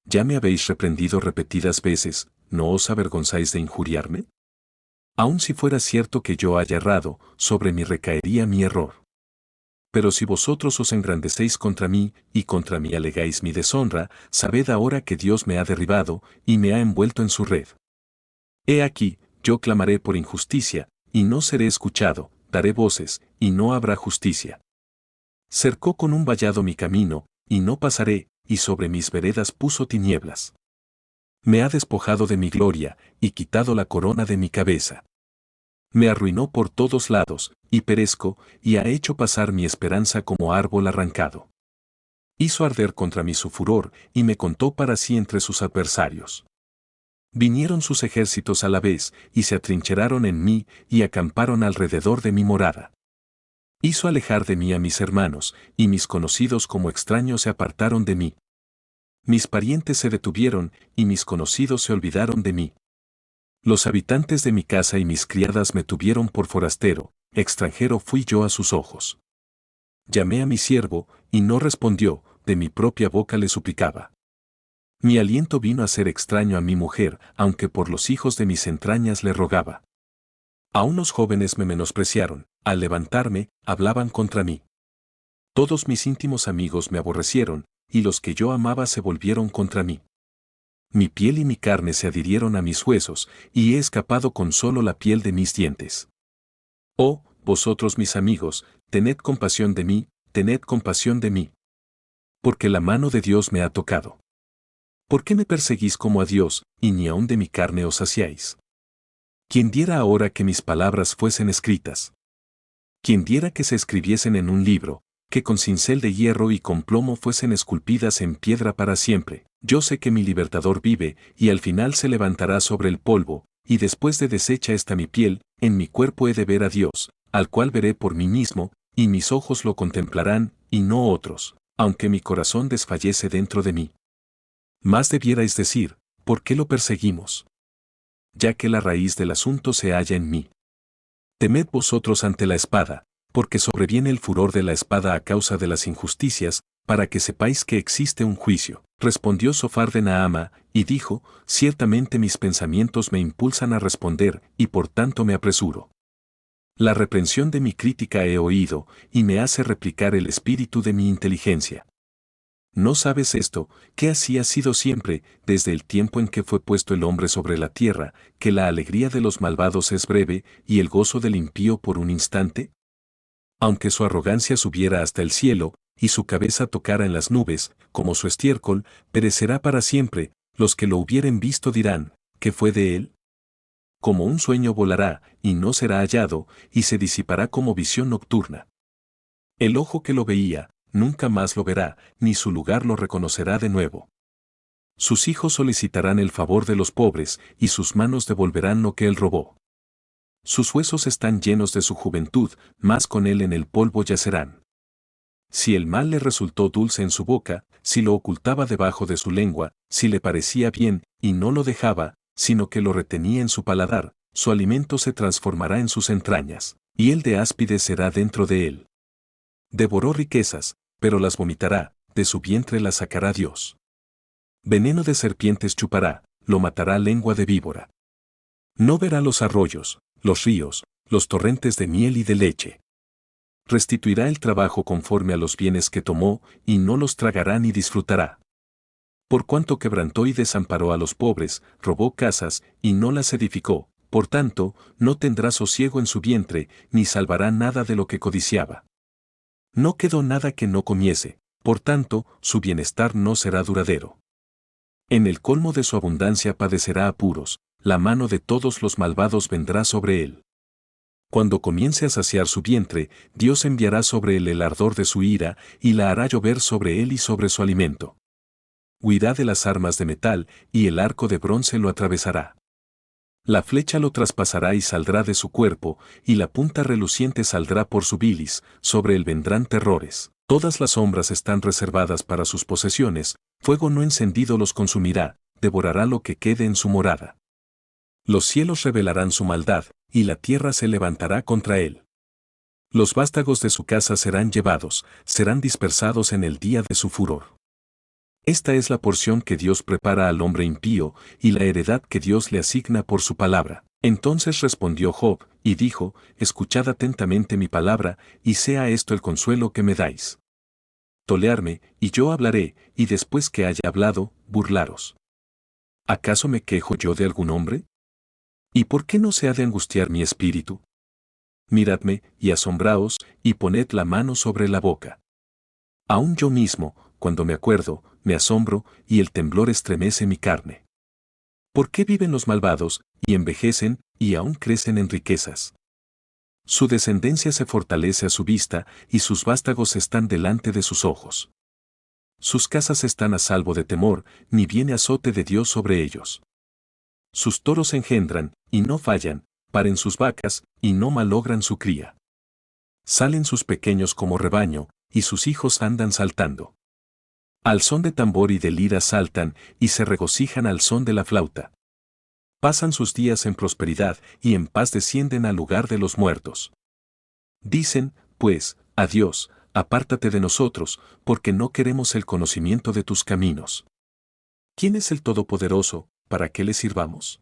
Ya me habéis reprendido repetidas veces, ¿no os avergonzáis de injuriarme? Aun si fuera cierto que yo haya errado, sobre mí recaería mi error. Pero si vosotros os engrandecéis contra mí, y contra mí alegáis mi deshonra, sabed ahora que Dios me ha derribado, y me ha envuelto en su red. He aquí, yo clamaré por injusticia, y no seré escuchado, daré voces, y no habrá justicia. Cercó con un vallado mi camino, y no pasaré, y sobre mis veredas puso tinieblas. Me ha despojado de mi gloria, y quitado la corona de mi cabeza. Me arruinó por todos lados, y perezco, y ha hecho pasar mi esperanza como árbol arrancado. Hizo arder contra mí su furor, y me contó para sí entre sus adversarios. Vinieron sus ejércitos a la vez, y se atrincheraron en mí, y acamparon alrededor de mi morada. Hizo alejar de mí a mis hermanos, y mis conocidos como extraños se apartaron de mí. Mis parientes se detuvieron, y mis conocidos se olvidaron de mí. Los habitantes de mi casa y mis criadas me tuvieron por forastero, extranjero fui yo a sus ojos. Llamé a mi siervo, y no respondió, de mi propia boca le suplicaba. Mi aliento vino a ser extraño a mi mujer, aunque por los hijos de mis entrañas le rogaba. Aún los jóvenes me menospreciaron, al levantarme, hablaban contra mí. Todos mis íntimos amigos me aborrecieron, y los que yo amaba se volvieron contra mí. Mi piel y mi carne se adhirieron a mis huesos, y he escapado con solo la piel de mis dientes. Oh, vosotros mis amigos, tened compasión de mí, tened compasión de mí. Porque la mano de Dios me ha tocado. ¿Por qué me perseguís como a Dios, y ni aun de mi carne os saciáis? ¿Quién diera ahora que mis palabras fuesen escritas? ¿Quién diera que se escribiesen en un libro, que con cincel de hierro y con plomo fuesen esculpidas en piedra para siempre? Yo sé que mi libertador vive, y al final se levantará sobre el polvo, y después de deshecha esta mi piel, en mi cuerpo he de ver a Dios, al cual veré por mí mismo, y mis ojos lo contemplarán, y no otros, aunque mi corazón desfallece dentro de mí. Más debierais decir, ¿por qué lo perseguimos? Ya que la raíz del asunto se halla en mí. Temed vosotros ante la espada, porque sobreviene el furor de la espada a causa de las injusticias, para que sepáis que existe un juicio. Respondió Sofar de Naama, y dijo, ciertamente mis pensamientos me impulsan a responder, y por tanto me apresuro. La reprensión de mi crítica he oído, y me hace replicar el espíritu de mi inteligencia. ¿No sabes esto, que así ha sido siempre, desde el tiempo en que fue puesto el hombre sobre la tierra, que la alegría de los malvados es breve, y el gozo del impío por un instante? Aunque su arrogancia subiera hasta el cielo, y su cabeza tocara en las nubes, como su estiércol, perecerá para siempre, los que lo hubieren visto dirán, ¿qué fue de él? Como un sueño volará, y no será hallado, y se disipará como visión nocturna. El ojo que lo veía, nunca más lo verá, ni su lugar lo reconocerá de nuevo. Sus hijos solicitarán el favor de los pobres, y sus manos devolverán lo que él robó. Sus huesos están llenos de su juventud, mas con él en el polvo yacerán. Si el mal le resultó dulce en su boca, si lo ocultaba debajo de su lengua, si le parecía bien, y no lo dejaba, sino que lo retenía en su paladar, su alimento se transformará en sus entrañas, y el de áspide será dentro de él. Devoró riquezas, pero las vomitará, de su vientre las sacará Dios. Veneno de serpientes chupará, lo matará lengua de víbora. No verá los arroyos, los ríos, los torrentes de miel y de leche. Restituirá el trabajo conforme a los bienes que tomó, y no los tragará ni disfrutará. Por cuanto quebrantó y desamparó a los pobres, robó casas, y no las edificó, por tanto, no tendrá sosiego en su vientre, ni salvará nada de lo que codiciaba. No quedó nada que no comiese, por tanto, su bienestar no será duradero. En el colmo de su abundancia padecerá apuros, la mano de todos los malvados vendrá sobre él. Cuando comience a saciar su vientre, Dios enviará sobre él el ardor de su ira, y la hará llover sobre él y sobre su alimento. Huirá de las armas de metal, y el arco de bronce lo atravesará. La flecha lo traspasará y saldrá de su cuerpo, y la punta reluciente saldrá por su bilis, sobre él vendrán terrores. Todas las sombras están reservadas para sus posesiones, fuego no encendido los consumirá, devorará lo que quede en su morada. Los cielos revelarán su maldad, y la tierra se levantará contra él. Los vástagos de su casa serán llevados, serán dispersados en el día de su furor. Esta es la porción que Dios prepara al hombre impío, y la heredad que Dios le asigna por su palabra. Entonces respondió Job, y dijo, escuchad atentamente mi palabra, y sea esto el consuelo que me dais. Tolearme, y yo hablaré, y después que haya hablado, burlaros. ¿Acaso me quejo yo de algún hombre? ¿Y por qué no se ha de angustiar mi espíritu? Miradme, y asombraos, y poned la mano sobre la boca. Aún yo mismo, cuando me acuerdo, me asombro, y el temblor estremece mi carne. ¿Por qué viven los malvados, y envejecen, y aún crecen en riquezas? Su descendencia se fortalece a su vista, y sus vástagos están delante de sus ojos. Sus casas están a salvo de temor, ni viene azote de Dios sobre ellos. Sus toros engendran, y no fallan, paren sus vacas, y no malogran su cría. Salen sus pequeños como rebaño, y sus hijos andan saltando. Al son de tambor y de lira saltan, y se regocijan al son de la flauta. Pasan sus días en prosperidad, y en paz descienden al lugar de los muertos. Dicen, pues, adiós, apártate de nosotros, porque no queremos el conocimiento de tus caminos. ¿Quién es el Todopoderoso, para qué le sirvamos?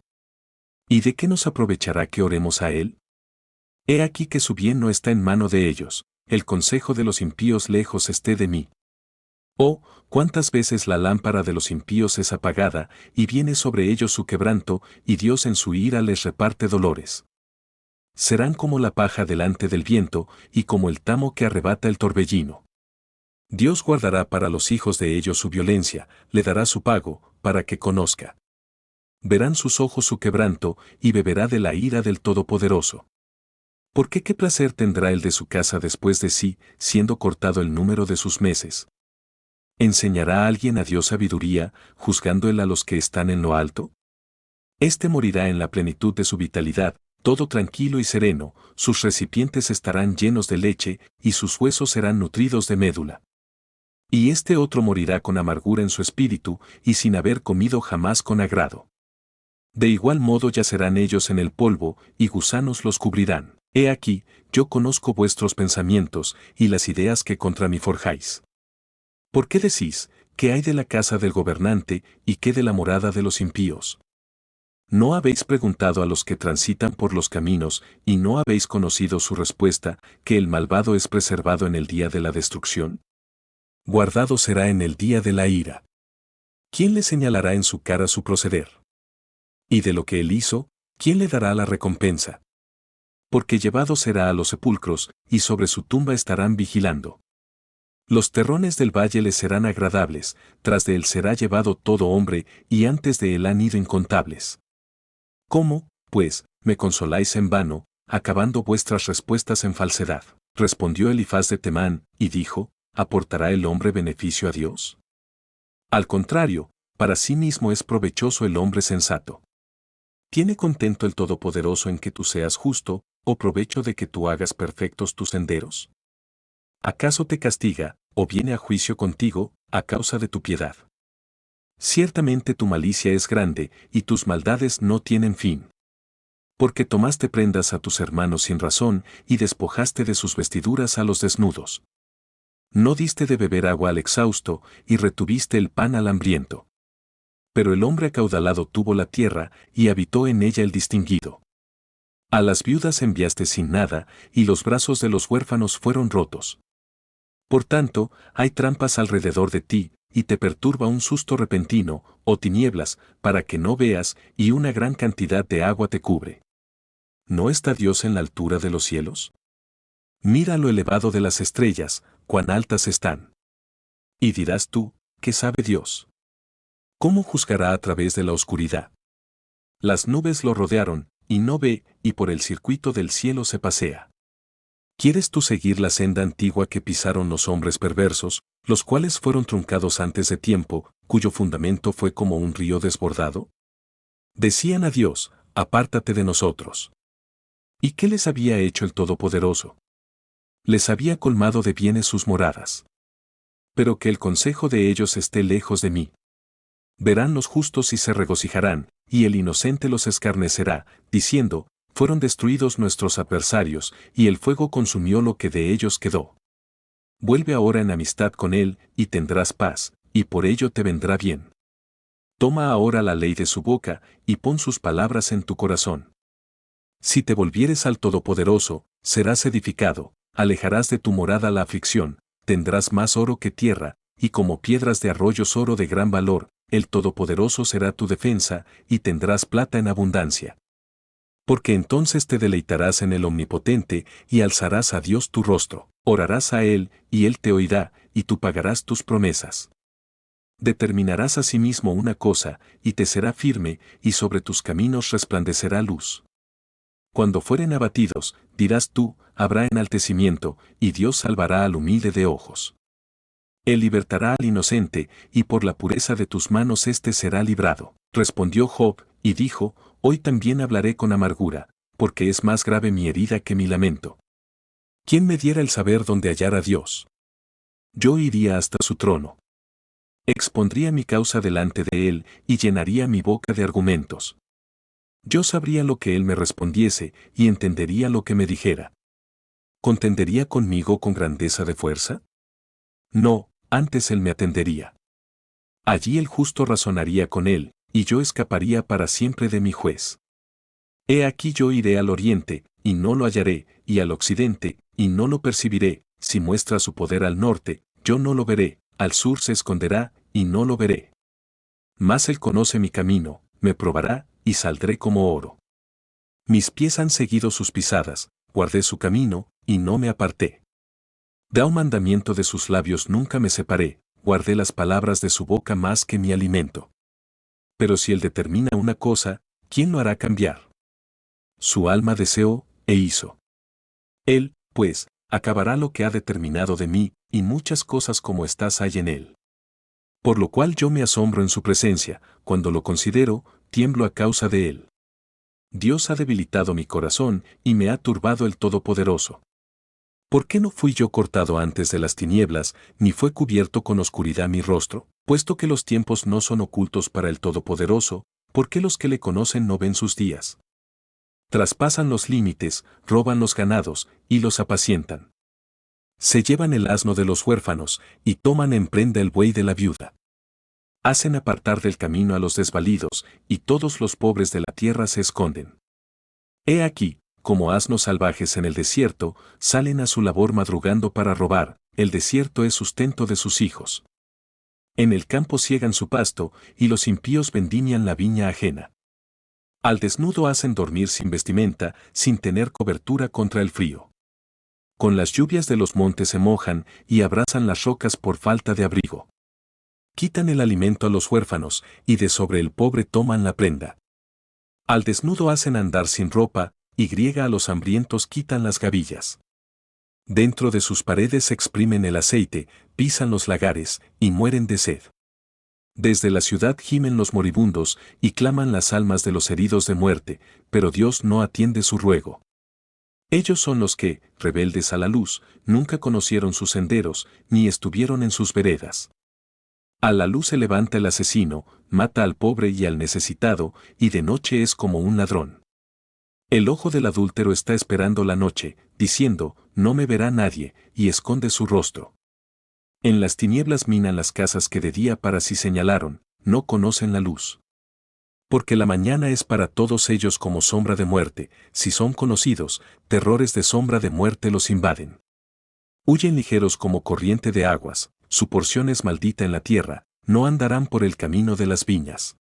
¿Y de qué nos aprovechará que oremos a él? He aquí que su bien no está en mano de ellos, el consejo de los impíos lejos esté de mí. Oh, cuántas veces la lámpara de los impíos es apagada, y viene sobre ellos su quebranto, y Dios en su ira les reparte dolores. Serán como la paja delante del viento, y como el tamo que arrebata el torbellino. Dios guardará para los hijos de ellos su violencia, le dará su pago, para que conozca. Verán sus ojos su quebranto, y beberá de la ira del Todopoderoso. ¿Por qué placer tendrá el de su casa después de sí, siendo cortado el número de sus meses? ¿Enseñará a alguien a Dios sabiduría, juzgando él a los que están en lo alto? Este morirá en la plenitud de su vitalidad, todo tranquilo y sereno, sus recipientes estarán llenos de leche, y sus huesos serán nutridos de médula. Y este otro morirá con amargura en su espíritu, y sin haber comido jamás con agrado. De igual modo yacerán ellos en el polvo, y gusanos los cubrirán. He aquí, yo conozco vuestros pensamientos, y las ideas que contra mí forjáis. ¿Por qué decís, qué hay de la casa del gobernante, y qué de la morada de los impíos? ¿No habéis preguntado a los que transitan por los caminos, y no habéis conocido su respuesta, que el malvado es preservado en el día de la destrucción? Guardado será en el día de la ira. ¿Quién le señalará en su cara su proceder? Y de lo que él hizo, ¿quién le dará la recompensa? Porque llevado será a los sepulcros, y sobre su tumba estarán vigilando. Los terrones del valle les serán agradables, tras de él será llevado todo hombre, y antes de él han ido incontables. ¿Cómo, pues, me consoláis en vano, acabando vuestras respuestas en falsedad? Respondió Elifaz de Temán, y dijo, ¿aportará el hombre beneficio a Dios? Al contrario, para sí mismo es provechoso el hombre sensato. ¿Tiene contento el Todopoderoso en que tú seas justo, o provecho de que tú hagas perfectos tus senderos? ¿Acaso te castiga, o viene a juicio contigo, a causa de tu piedad? Ciertamente tu malicia es grande, y tus maldades no tienen fin. Porque tomaste prendas a tus hermanos sin razón, y despojaste de sus vestiduras a los desnudos. No diste de beber agua al exhausto, y retuviste el pan al hambriento. Pero el hombre acaudalado tuvo la tierra, y habitó en ella el distinguido. A las viudas enviaste sin nada, y los brazos de los huérfanos fueron rotos. Por tanto, hay trampas alrededor de ti, y te perturba un susto repentino, o tinieblas, para que no veas, y una gran cantidad de agua te cubre. ¿No está Dios en la altura de los cielos? Mira lo elevado de las estrellas, cuán altas están. Y dirás tú, ¿qué sabe Dios? ¿Cómo juzgará a través de la oscuridad? Las nubes lo rodearon, y no ve, y por el circuito del cielo se pasea. ¿Quieres tú seguir la senda antigua que pisaron los hombres perversos, los cuales fueron truncados antes de tiempo, cuyo fundamento fue como un río desbordado? Decían a Dios, apártate de nosotros. ¿Y qué les había hecho el Todopoderoso? Les había colmado de bienes sus moradas. Pero que el consejo de ellos esté lejos de mí. Verán los justos y se regocijarán, y el inocente los escarnecerá, diciendo, fueron destruidos nuestros adversarios, y el fuego consumió lo que de ellos quedó. Vuelve ahora en amistad con él, y tendrás paz, y por ello te vendrá bien. Toma ahora la ley de su boca, y pon sus palabras en tu corazón. Si te volvieres al Todopoderoso, serás edificado, alejarás de tu morada la aflicción, tendrás más oro que tierra, y como piedras de arroyos oro de gran valor, el Todopoderoso será tu defensa, y tendrás plata en abundancia. Porque entonces te deleitarás en el Omnipotente, y alzarás a Dios tu rostro, orarás a Él, y Él te oirá, y tú pagarás tus promesas. Determinarás asimismo una cosa, y te será firme, y sobre tus caminos resplandecerá luz. Cuando fueren abatidos, dirás tú, habrá enaltecimiento, y Dios salvará al humilde de ojos. Él libertará al inocente, y por la pureza de tus manos éste será librado. Respondió Job, y dijo, hoy también hablaré con amargura, porque es más grave mi herida que mi lamento. ¿Quién me diera el saber dónde hallar a Dios? Yo iría hasta su trono. Expondría mi causa delante de él, y llenaría mi boca de argumentos. Yo sabría lo que él me respondiese, y entendería lo que me dijera. ¿Contendería conmigo con grandeza de fuerza? No, antes él me atendería. Allí el justo razonaría con él, y yo escaparía para siempre de mi juez. He aquí yo iré al oriente, y no lo hallaré, y al occidente, y no lo percibiré, si muestra su poder al norte, yo no lo veré, al sur se esconderá, y no lo veré. Mas él conoce mi camino, me probará, y saldré como oro. Mis pies han seguido sus pisadas, guardé su camino, y no me aparté. Da un mandamiento de sus labios nunca me separé, guardé las palabras de su boca más que mi alimento. Pero si él determina una cosa, ¿quién lo hará cambiar? Su alma deseó, e hizo. Él, pues, acabará lo que ha determinado de mí, y muchas cosas como estas hay en él. Por lo cual yo me asombro en su presencia, cuando lo considero, tiemblo a causa de él. Dios ha debilitado mi corazón, y me ha turbado el Todopoderoso. ¿Por qué no fui yo cortado antes de las tinieblas, ni fue cubierto con oscuridad mi rostro? Puesto que los tiempos no son ocultos para el Todopoderoso, ¿por qué los que le conocen no ven sus días? Traspasan los límites, roban los ganados, y los apacientan. Se llevan el asno de los huérfanos, y toman en prenda el buey de la viuda. Hacen apartar del camino a los desvalidos, y todos los pobres de la tierra se esconden. He aquí, como asnos salvajes en el desierto, salen a su labor madrugando para robar, el desierto es sustento de sus hijos. En el campo siegan su pasto, y los impíos vendimian la viña ajena. Al desnudo hacen dormir sin vestimenta, sin tener cobertura contra el frío. Con las lluvias de los montes se mojan, y abrazan las rocas por falta de abrigo. Quitan el alimento a los huérfanos, y de sobre el pobre toman la prenda. Al desnudo hacen andar sin ropa, y griega a los hambrientos quitan las gavillas. Dentro de sus paredes exprimen el aceite, pisan los lagares, y mueren de sed. Desde la ciudad gimen los moribundos, y claman las almas de los heridos de muerte, pero Dios no atiende su ruego. Ellos son los que, rebeldes a la luz, nunca conocieron sus senderos, ni estuvieron en sus veredas. A la luz se levanta el asesino, mata al pobre y al necesitado, y de noche es como un ladrón. El ojo del adúltero está esperando la noche, diciendo, no me verá nadie, y esconde su rostro. En las tinieblas minan las casas que de día para sí señalaron, no conocen la luz. Porque la mañana es para todos ellos como sombra de muerte, si son conocidos, terrores de sombra de muerte los invaden. Huyen ligeros como corriente de aguas, su porción es maldita en la tierra, no andarán por el camino de las viñas.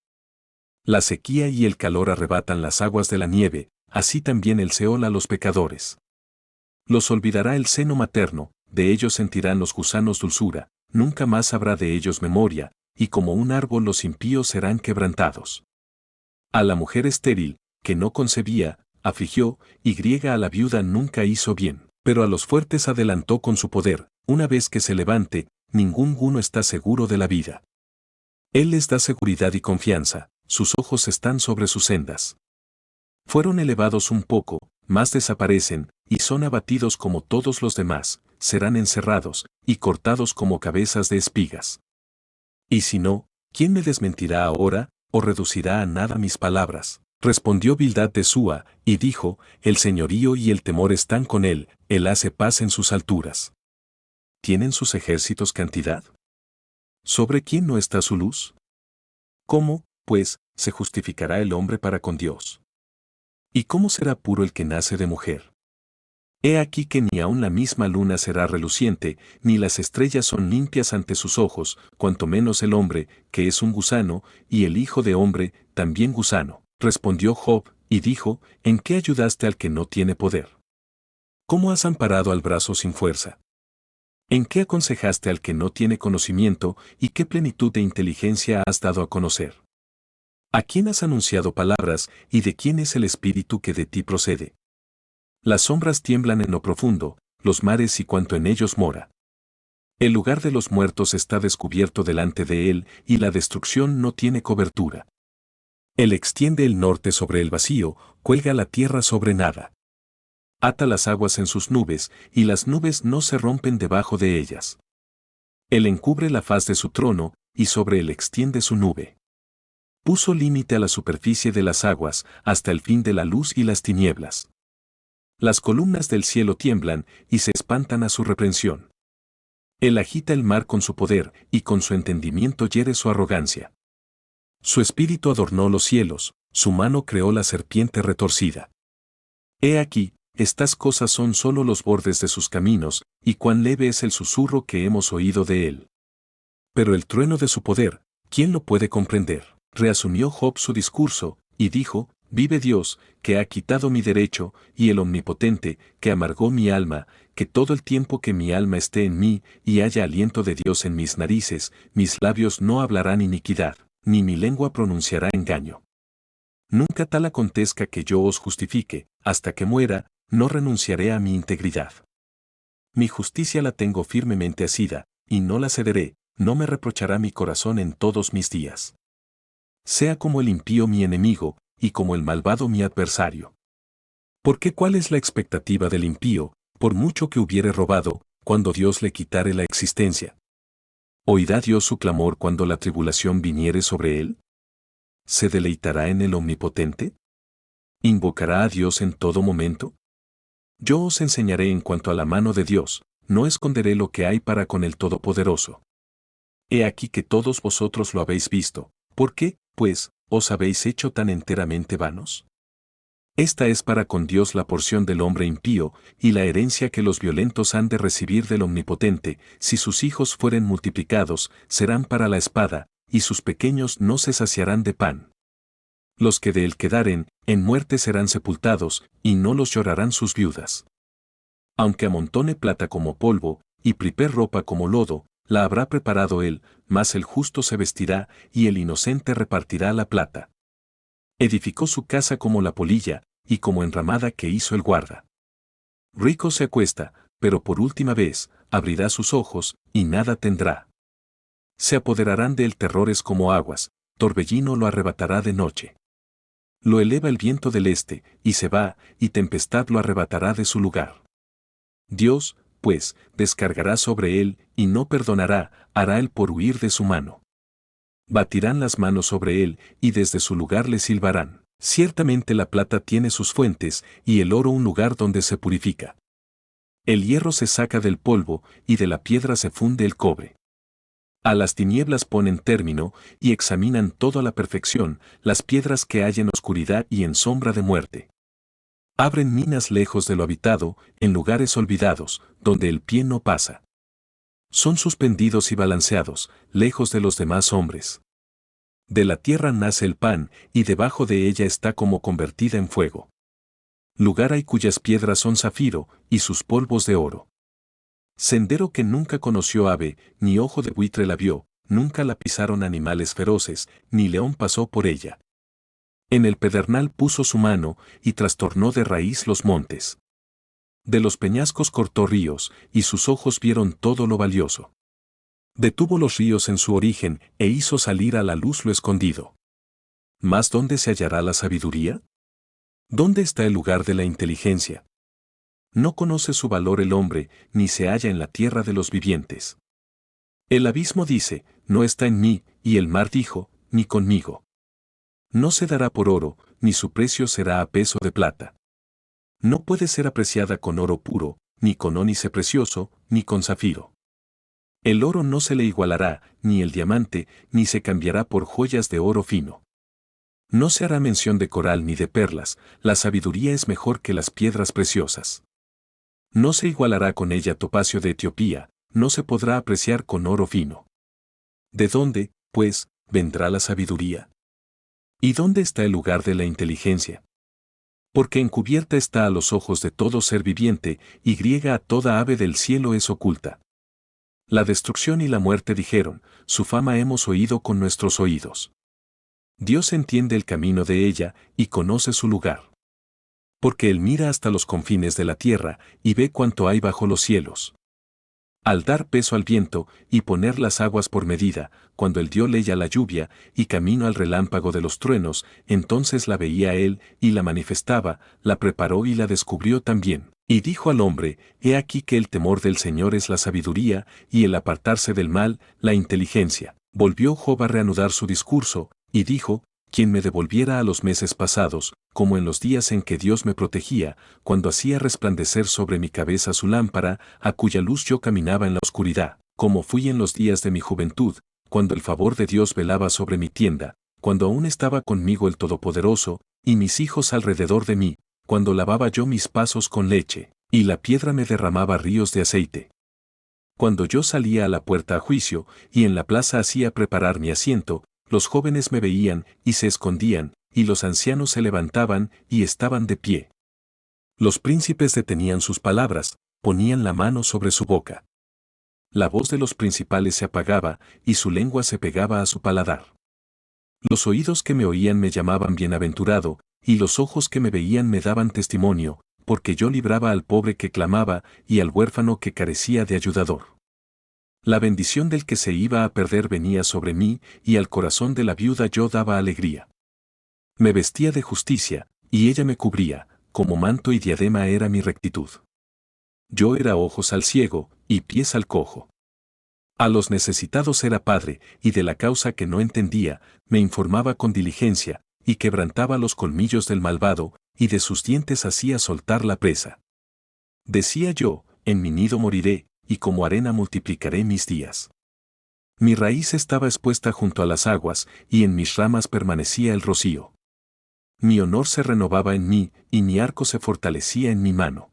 La sequía y el calor arrebatan las aguas de la nieve, así también el Seol a los pecadores. Los olvidará el seno materno, de ellos sentirán los gusanos dulzura, nunca más habrá de ellos memoria, y como un árbol los impíos serán quebrantados. A la mujer estéril, que no concebía, afligió, y a la viuda nunca hizo bien. Pero a los fuertes adelantó con su poder. Una vez que se levante, ninguno está seguro de la vida. Él les da seguridad y confianza, sus ojos están sobre sus sendas. Fueron elevados un poco, mas desaparecen, y son abatidos como todos los demás, serán encerrados, y cortados como cabezas de espigas. Y si no, ¿quién me desmentirá ahora, o reducirá a nada mis palabras? Respondió Bildad de Súa, y dijo, el señorío y el temor están con él hace paz en sus alturas. ¿Tienen sus ejércitos cantidad? ¿Sobre quién no está su luz? ¿Cómo, pues, se justificará el hombre para con Dios? ¿Y cómo será puro el que nace de mujer? He aquí que ni aun la misma luna será reluciente, ni las estrellas son limpias ante sus ojos, cuanto menos el hombre, que es un gusano, y el hijo de hombre, también gusano. Respondió Job, y dijo, ¿en qué ayudaste al que no tiene poder? ¿Cómo has amparado al brazo sin fuerza? ¿En qué aconsejaste al que no tiene conocimiento, y qué plenitud de inteligencia has dado a conocer? ¿A quién has anunciado palabras, y de quién es el espíritu que de ti procede? Las sombras tiemblan en lo profundo, los mares y cuanto en ellos mora. El lugar de los muertos está descubierto delante de él, y la destrucción no tiene cobertura. Él extiende el norte sobre el vacío, cuelga la tierra sobre nada. Ata las aguas en sus nubes, y las nubes no se rompen debajo de ellas. Él encubre la faz de su trono, y sobre él extiende su nube. Puso límite a la superficie de las aguas, hasta el fin de la luz y las tinieblas. Las columnas del cielo tiemblan, y se espantan a su reprensión. Él agita el mar con su poder, y con su entendimiento hiere su arrogancia. Su espíritu adornó los cielos, su mano creó la serpiente retorcida. He aquí, estas cosas son sólo los bordes de sus caminos, y cuán leve es el susurro que hemos oído de él. Pero el trueno de su poder, ¿quién lo puede comprender? Reasumió Job su discurso, y dijo, vive Dios, que ha quitado mi derecho, y el Omnipotente, que amargó mi alma, que todo el tiempo que mi alma esté en mí, y haya aliento de Dios en mis narices, mis labios no hablarán iniquidad, ni mi lengua pronunciará engaño. Nunca tal acontezca que yo os justifique, hasta que muera, no renunciaré a mi integridad. Mi justicia la tengo firmemente asida, y no la cederé, no me reprochará mi corazón en todos mis días. Sea como el impío mi enemigo, y como el malvado mi adversario. Porque ¿cuál es la expectativa del impío, por mucho que hubiere robado, cuando Dios le quitare la existencia? ¿Oirá Dios su clamor cuando la tribulación viniere sobre él? ¿Se deleitará en el Omnipotente? ¿Invocará a Dios en todo momento? Yo os enseñaré en cuanto a la mano de Dios, no esconderé lo que hay para con el Todopoderoso. He aquí que todos vosotros lo habéis visto, ¿por qué, pues, os habéis hecho tan enteramente vanos? Esta es para con Dios la porción del hombre impío, y la herencia que los violentos han de recibir del Omnipotente, si sus hijos fueren multiplicados, serán para la espada, y sus pequeños no se saciarán de pan. Los que de él quedaren, en muerte serán sepultados, y no los llorarán sus viudas. Aunque amontone plata como polvo, y priper ropa como lodo, la habrá preparado él, mas el justo se vestirá, y el inocente repartirá la plata. Edificó su casa como la polilla, y como enramada que hizo el guarda. Rico se acuesta, pero por última vez, abrirá sus ojos, y nada tendrá. Se apoderarán de él terrores como aguas, torbellino lo arrebatará de noche. Lo eleva el viento del este, y se va, y tempestad lo arrebatará de su lugar. Dios, pues, descargará sobre él, y no perdonará, hará él por huir de su mano. Batirán las manos sobre él, y desde su lugar le silbarán. Ciertamente la plata tiene sus fuentes, y el oro un lugar donde se purifica. El hierro se saca del polvo, y de la piedra se funde el cobre. A las tinieblas ponen término, y examinan todo a la perfección, las piedras que hay en oscuridad y en sombra de muerte. Abren minas lejos de lo habitado, en lugares olvidados, donde el pie no pasa. Son suspendidos y balanceados, lejos de los demás hombres. De la tierra nace el pan, y debajo de ella está como convertida en fuego. Lugar hay cuyas piedras son zafiro, y sus polvos de oro. Sendero que nunca conoció ave, ni ojo de buitre la vio, nunca la pisaron animales feroces, ni león pasó por ella. En el pedernal puso su mano y trastornó de raíz los montes. De los peñascos cortó ríos, y sus ojos vieron todo lo valioso. Detuvo los ríos en su origen e hizo salir a la luz lo escondido. ¿Mas dónde se hallará la sabiduría? ¿Dónde está el lugar de la inteligencia? No conoce su valor el hombre, ni se halla en la tierra de los vivientes. El abismo dice, no está en mí, y el mar dijo, ni conmigo. No se dará por oro, ni su precio será a peso de plata. No puede ser apreciada con oro puro, ni con ónice precioso, ni con zafiro. El oro no se le igualará, ni el diamante, ni se cambiará por joyas de oro fino. No se hará mención de coral ni de perlas, la sabiduría es mejor que las piedras preciosas. No se igualará con ella topacio de Etiopía, no se podrá apreciar con oro fino. ¿De dónde, pues, vendrá la sabiduría? ¿Y dónde está el lugar de la inteligencia? Porque encubierta está a los ojos de todo ser viviente, y griega a toda ave del cielo es oculta. La destrucción y la muerte dijeron, su fama hemos oído con nuestros oídos. Dios entiende el camino de ella, y conoce su lugar. Porque Él mira hasta los confines de la tierra, y ve cuánto hay bajo los cielos. Al dar peso al viento, y poner las aguas por medida, cuando Él dio ley a la lluvia, y camino al relámpago de los truenos, entonces la veía Él, y la manifestaba, la preparó y la descubrió también. Y dijo al hombre, he aquí que el temor del Señor es la sabiduría, y el apartarse del mal, la inteligencia. Volvió Job a reanudar su discurso, y dijo, quien me devolviera a los meses pasados, como en los días en que Dios me protegía, cuando hacía resplandecer sobre mi cabeza su lámpara, a cuya luz yo caminaba en la oscuridad, como fui en los días de mi juventud, cuando el favor de Dios velaba sobre mi tienda, cuando aún estaba conmigo el Todopoderoso, y mis hijos alrededor de mí, cuando lavaba yo mis pasos con leche, y la piedra me derramaba ríos de aceite. Cuando yo salía a la puerta a juicio, y en la plaza hacía preparar mi asiento, los jóvenes me veían y se escondían, y los ancianos se levantaban y estaban de pie. Los príncipes detenían sus palabras, ponían la mano sobre su boca. La voz de los principales se apagaba, y su lengua se pegaba a su paladar. Los oídos que me oían me llamaban bienaventurado, y los ojos que me veían me daban testimonio, porque yo libraba al pobre que clamaba, y al huérfano que carecía de ayudador. La bendición del que se iba a perder venía sobre mí, y al corazón de la viuda yo daba alegría. Me vestía de justicia, y ella me cubría, como manto y diadema era mi rectitud. Yo era ojos al ciego, y pies al cojo. A los necesitados era padre, y de la causa que no entendía, me informaba con diligencia, y quebrantaba los colmillos del malvado, y de sus dientes hacía soltar la presa. Decía yo, en mi nido moriré, y como arena multiplicaré mis días. Mi raíz estaba expuesta junto a las aguas, y en mis ramas permanecía el rocío. Mi honor se renovaba en mí, y mi arco se fortalecía en mi mano.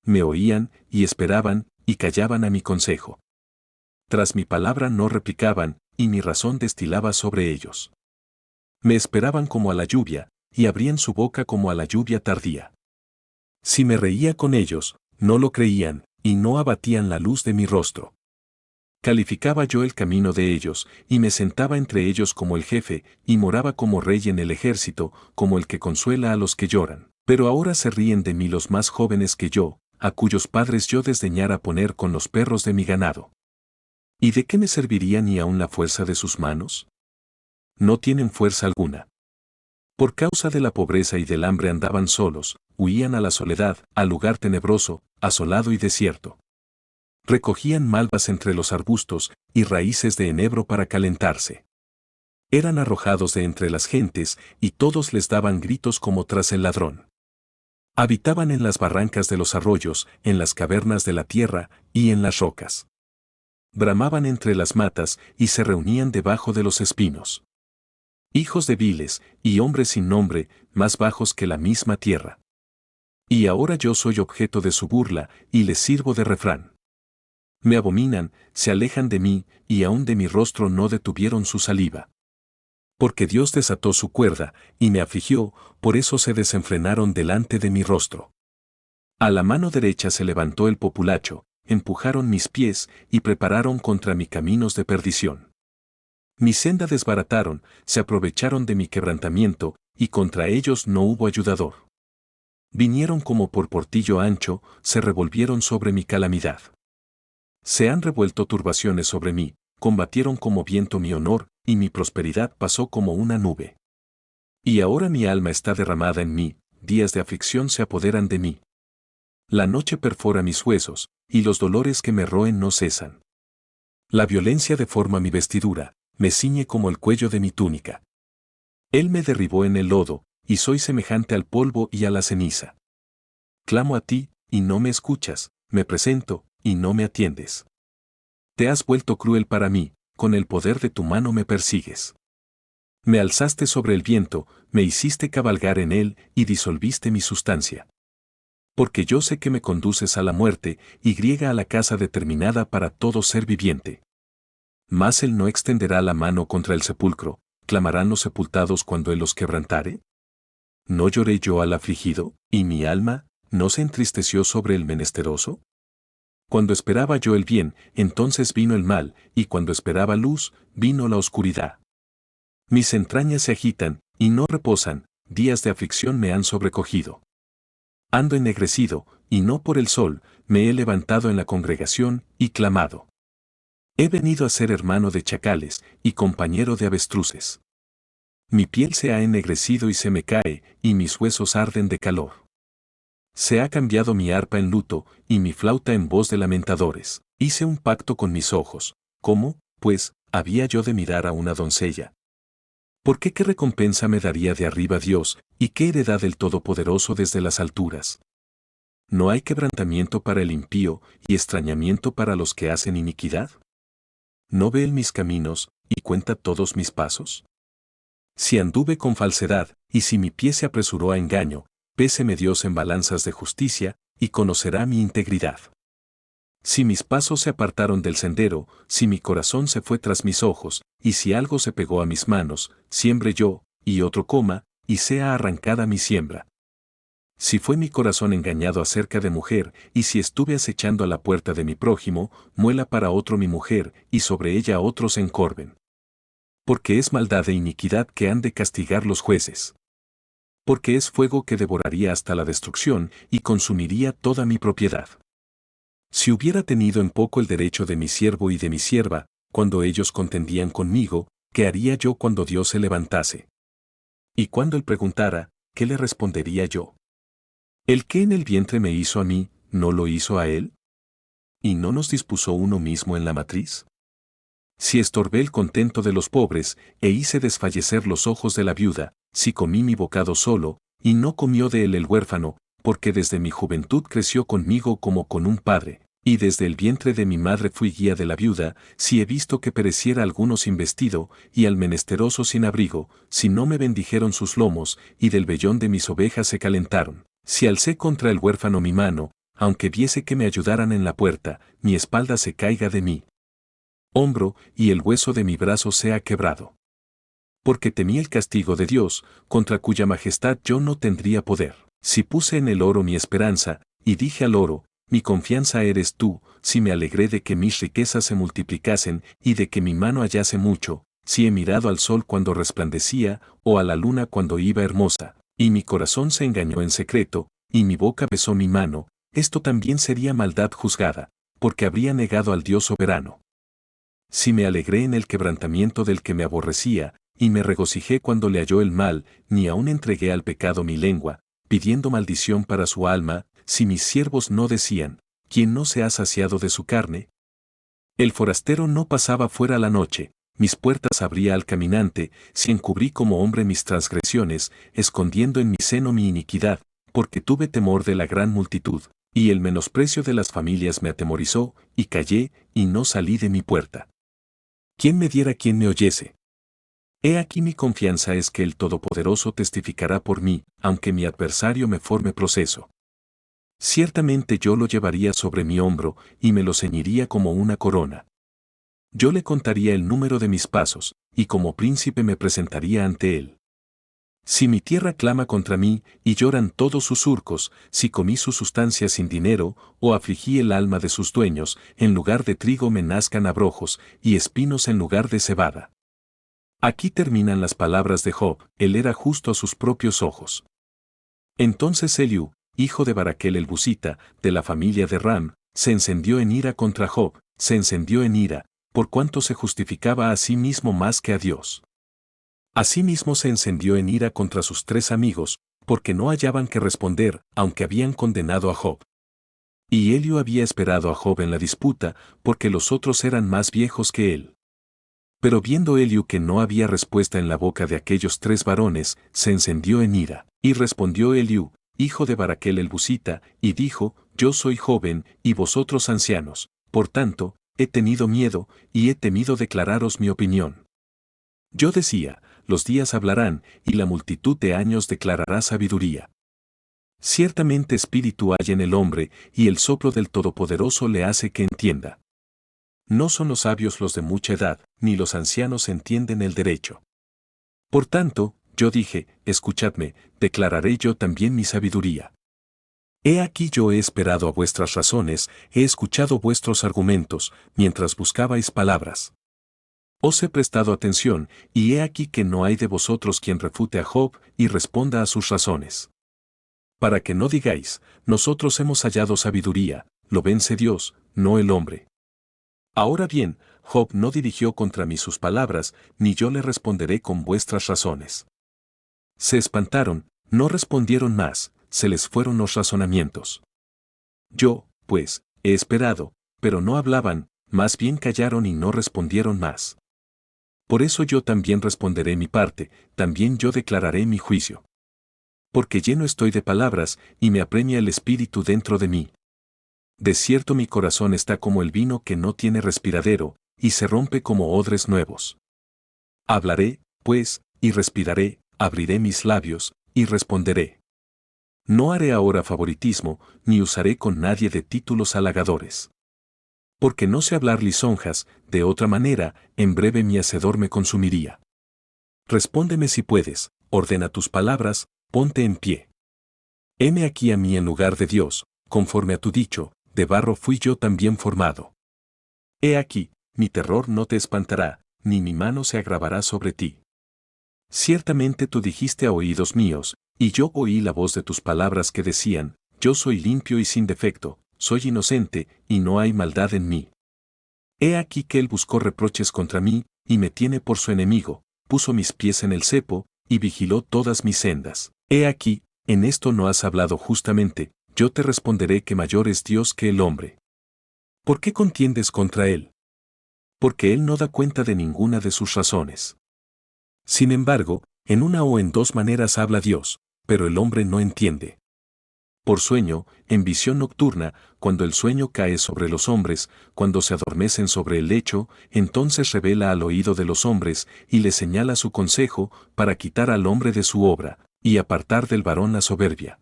Me oían, y esperaban, y callaban a mi consejo. Tras mi palabra no replicaban, y mi razón destilaba sobre ellos. Me esperaban como a la lluvia, y abrían su boca como a la lluvia tardía. Si me reía con ellos, no lo creían, y no abatían la luz de mi rostro. Calificaba yo el camino de ellos, y me sentaba entre ellos como el jefe, y moraba como rey en el ejército, como el que consuela a los que lloran. Pero ahora se ríen de mí los más jóvenes que yo, a cuyos padres yo desdeñara poner con los perros de mi ganado. ¿Y de qué me serviría ni aun la fuerza de sus manos? No tienen fuerza alguna. Por causa de la pobreza y del hambre andaban solos, huían a la soledad, al lugar tenebroso, asolado y desierto. Recogían malvas entre los arbustos y raíces de enebro para calentarse. Eran arrojados de entre las gentes, y todos les daban gritos como tras el ladrón. Habitaban en las barrancas de los arroyos, en las cavernas de la tierra y en las rocas. Bramaban entre las matas y se reunían debajo de los espinos. Hijos de viles y hombres sin nombre, más bajos que la misma tierra. Y ahora yo soy objeto de su burla y les sirvo de refrán. Me abominan, se alejan de mí, y aun de mi rostro no detuvieron su saliva. Porque Dios desató su cuerda, y me afligió, por eso se desenfrenaron delante de mi rostro. A la mano derecha se levantó el populacho, empujaron mis pies, y prepararon contra mí caminos de perdición. Mi senda desbarataron, se aprovecharon de mi quebrantamiento, y contra ellos no hubo ayudador. Vinieron como por portillo ancho, se revolvieron sobre mi calamidad. Se han revuelto turbaciones sobre mí, combatieron como viento mi honor, y mi prosperidad pasó como una nube. Y ahora mi alma está derramada en mí, días de aflicción se apoderan de mí. La noche perfora mis huesos, y los dolores que me roen no cesan. La violencia deforma mi vestidura, me ciñe como el cuello de mi túnica. Él me derribó en el lodo, y soy semejante al polvo y a la ceniza. Clamo a ti, y no me escuchas, me presento, y no me atiendes. Te has vuelto cruel para mí, con el poder de tu mano me persigues. Me alzaste sobre el viento, me hiciste cabalgar en él, y disolviste mi sustancia. Porque yo sé que me conduces a la muerte, y griega a la casa determinada para todo ser viviente. Mas él no extenderá la mano contra el sepulcro, clamarán los sepultados cuando él los quebrantare. ¿No lloré yo al afligido, y mi alma no se entristeció sobre el menesteroso? Cuando esperaba yo el bien, entonces vino el mal, y cuando esperaba luz, vino la oscuridad. Mis entrañas se agitan, y no reposan, días de aflicción me han sobrecogido. Ando ennegrecido, y no por el sol, me he levantado en la congregación, y clamado. He venido a ser hermano de chacales, y compañero de avestruces. Mi piel se ha ennegrecido y se me cae, y mis huesos arden de calor. Se ha cambiado mi arpa en luto, y mi flauta en voz de lamentadores. Hice un pacto con mis ojos. ¿Cómo, pues, había yo de mirar a una doncella? ¿Por qué recompensa me daría de arriba Dios, y qué heredad del Todopoderoso desde las alturas? ¿No hay quebrantamiento para el impío, y extrañamiento para los que hacen iniquidad? ¿No ve él mis caminos, y cuenta todos mis pasos? Si anduve con falsedad, y si mi pie se apresuró a engaño, péseme Dios en balanzas de justicia, y conocerá mi integridad. Si mis pasos se apartaron del sendero, si mi corazón se fue tras mis ojos, y si algo se pegó a mis manos, siembre yo, y otro coma, y sea arrancada mi siembra. Si fue mi corazón engañado acerca de mujer, y si estuve acechando a la puerta de mi prójimo, muela para otro mi mujer, y sobre ella otros se encorven. Porque es maldad e iniquidad que han de castigar los jueces. Porque es fuego que devoraría hasta la destrucción, y consumiría toda mi propiedad. Si hubiera tenido en poco el derecho de mi siervo y de mi sierva, cuando ellos contendían conmigo, ¿qué haría yo cuando Dios se levantase? Y cuando él preguntara, ¿qué le respondería yo? ¿El que en el vientre me hizo a mí, no lo hizo a él? ¿Y no nos dispuso uno mismo en la matriz? Si estorbé el contento de los pobres, e hice desfallecer los ojos de la viuda, si comí mi bocado solo, y no comió de él el huérfano, porque desde mi juventud creció conmigo como con un padre, y desde el vientre de mi madre fui guía de la viuda, si he visto que pereciera alguno sin vestido, y al menesteroso sin abrigo, si no me bendijeron sus lomos, y del vellón de mis ovejas se calentaron, si alcé contra el huérfano mi mano, aunque viese que me ayudaran en la puerta, mi espalda se caiga de mí. Hombro, y el hueso de mi brazo sea quebrado. Porque temí el castigo de Dios, contra cuya majestad yo no tendría poder. Si puse en el oro mi esperanza, y dije al oro, mi confianza eres tú, si me alegré de que mis riquezas se multiplicasen, y de que mi mano hallase mucho, si he mirado al sol cuando resplandecía, o a la luna cuando iba hermosa, y mi corazón se engañó en secreto, y mi boca besó mi mano, esto también sería maldad juzgada, porque habría negado al Dios soberano. Si me alegré en el quebrantamiento del que me aborrecía, y me regocijé cuando le halló el mal, ni aun entregué al pecado mi lengua, pidiendo maldición para su alma, si mis siervos no decían, ¿quién no se ha saciado de su carne? El forastero no pasaba fuera la noche, mis puertas abría al caminante, si encubrí como hombre mis transgresiones, escondiendo en mi seno mi iniquidad, porque tuve temor de la gran multitud, y el menosprecio de las familias me atemorizó, y callé, y no salí de mi puerta. ¿Quién me diera quien me oyese? He aquí mi confianza es que el Todopoderoso testificará por mí, aunque mi adversario me forme proceso. Ciertamente yo lo llevaría sobre mi hombro, y me lo ceñiría como una corona. Yo le contaría el número de mis pasos, y como príncipe me presentaría ante él. Si mi tierra clama contra mí, y lloran todos sus surcos, si comí su sustancia sin dinero, o afligí el alma de sus dueños, en lugar de trigo me nazcan abrojos, y espinos en lugar de cebada. Aquí terminan las palabras de Job, él era justo a sus propios ojos. Entonces Eliú, hijo de Baraquel el Busita, de la familia de Ram, se encendió en ira contra Job, se encendió en ira, por cuanto se justificaba a sí mismo más que a Dios. Asimismo se encendió en ira contra sus 3 amigos, porque no hallaban que responder, aunque habían condenado a Job. Y Eliú había esperado a Job en la disputa, porque los otros eran más viejos que él. Pero viendo Eliú que no había respuesta en la boca de aquellos 3 varones, se encendió en ira. Y respondió Eliú, hijo de Baraquel el Busita, y dijo, yo soy joven, y vosotros ancianos, por tanto, he tenido miedo, y he temido declararos mi opinión. Yo decía, los días hablarán, y la multitud de años declarará sabiduría. Ciertamente espíritu hay en el hombre, y el soplo del Todopoderoso le hace que entienda. No son los sabios los de mucha edad, ni los ancianos entienden el derecho. Por tanto, yo dije, escuchadme, declararé yo también mi sabiduría. He aquí yo he esperado a vuestras razones, he escuchado vuestros argumentos, mientras buscabais palabras. Os he prestado atención, y he aquí que no hay de vosotros quien refute a Job y responda a sus razones. Para que no digáis, nosotros hemos hallado sabiduría, lo vence Dios, no el hombre. Ahora bien, Job no dirigió contra mí sus palabras, ni yo le responderé con vuestras razones. Se espantaron, no respondieron más, se les fueron los razonamientos. Yo, pues, he esperado, pero no hablaban, más bien callaron y no respondieron más. Por eso yo también responderé mi parte, también yo declararé mi juicio. Porque lleno estoy de palabras, y me apremia el espíritu dentro de mí. De cierto mi corazón está como el vino que no tiene respiradero, y se rompe como odres nuevos. Hablaré, pues, y respiraré, abriré mis labios, y responderé. No haré ahora favoritismo, ni usaré con nadie de títulos halagadores. Porque no sé hablar lisonjas, de otra manera, en breve mi hacedor me consumiría. Respóndeme si puedes, ordena tus palabras, ponte en pie. Heme aquí a mí en lugar de Dios, conforme a tu dicho, de barro fui yo también formado. He aquí, mi terror no te espantará, ni mi mano se agravará sobre ti. Ciertamente tú dijiste a oídos míos, y yo oí la voz de tus palabras que decían, yo soy limpio y sin defecto, soy inocente, y no hay maldad en mí. He aquí que él buscó reproches contra mí, y me tiene por su enemigo, puso mis pies en el cepo, y vigiló todas mis sendas. He aquí, en esto no has hablado justamente, yo te responderé que mayor es Dios que el hombre. ¿Por qué contiendes contra él? Porque él no da cuenta de ninguna de sus razones. Sin embargo, en una o en 2 maneras habla Dios, pero el hombre no entiende. Por sueño, en visión nocturna, cuando el sueño cae sobre los hombres, cuando se adormecen sobre el lecho, entonces revela al oído de los hombres, y le señala su consejo, para quitar al hombre de su obra, y apartar del varón la soberbia.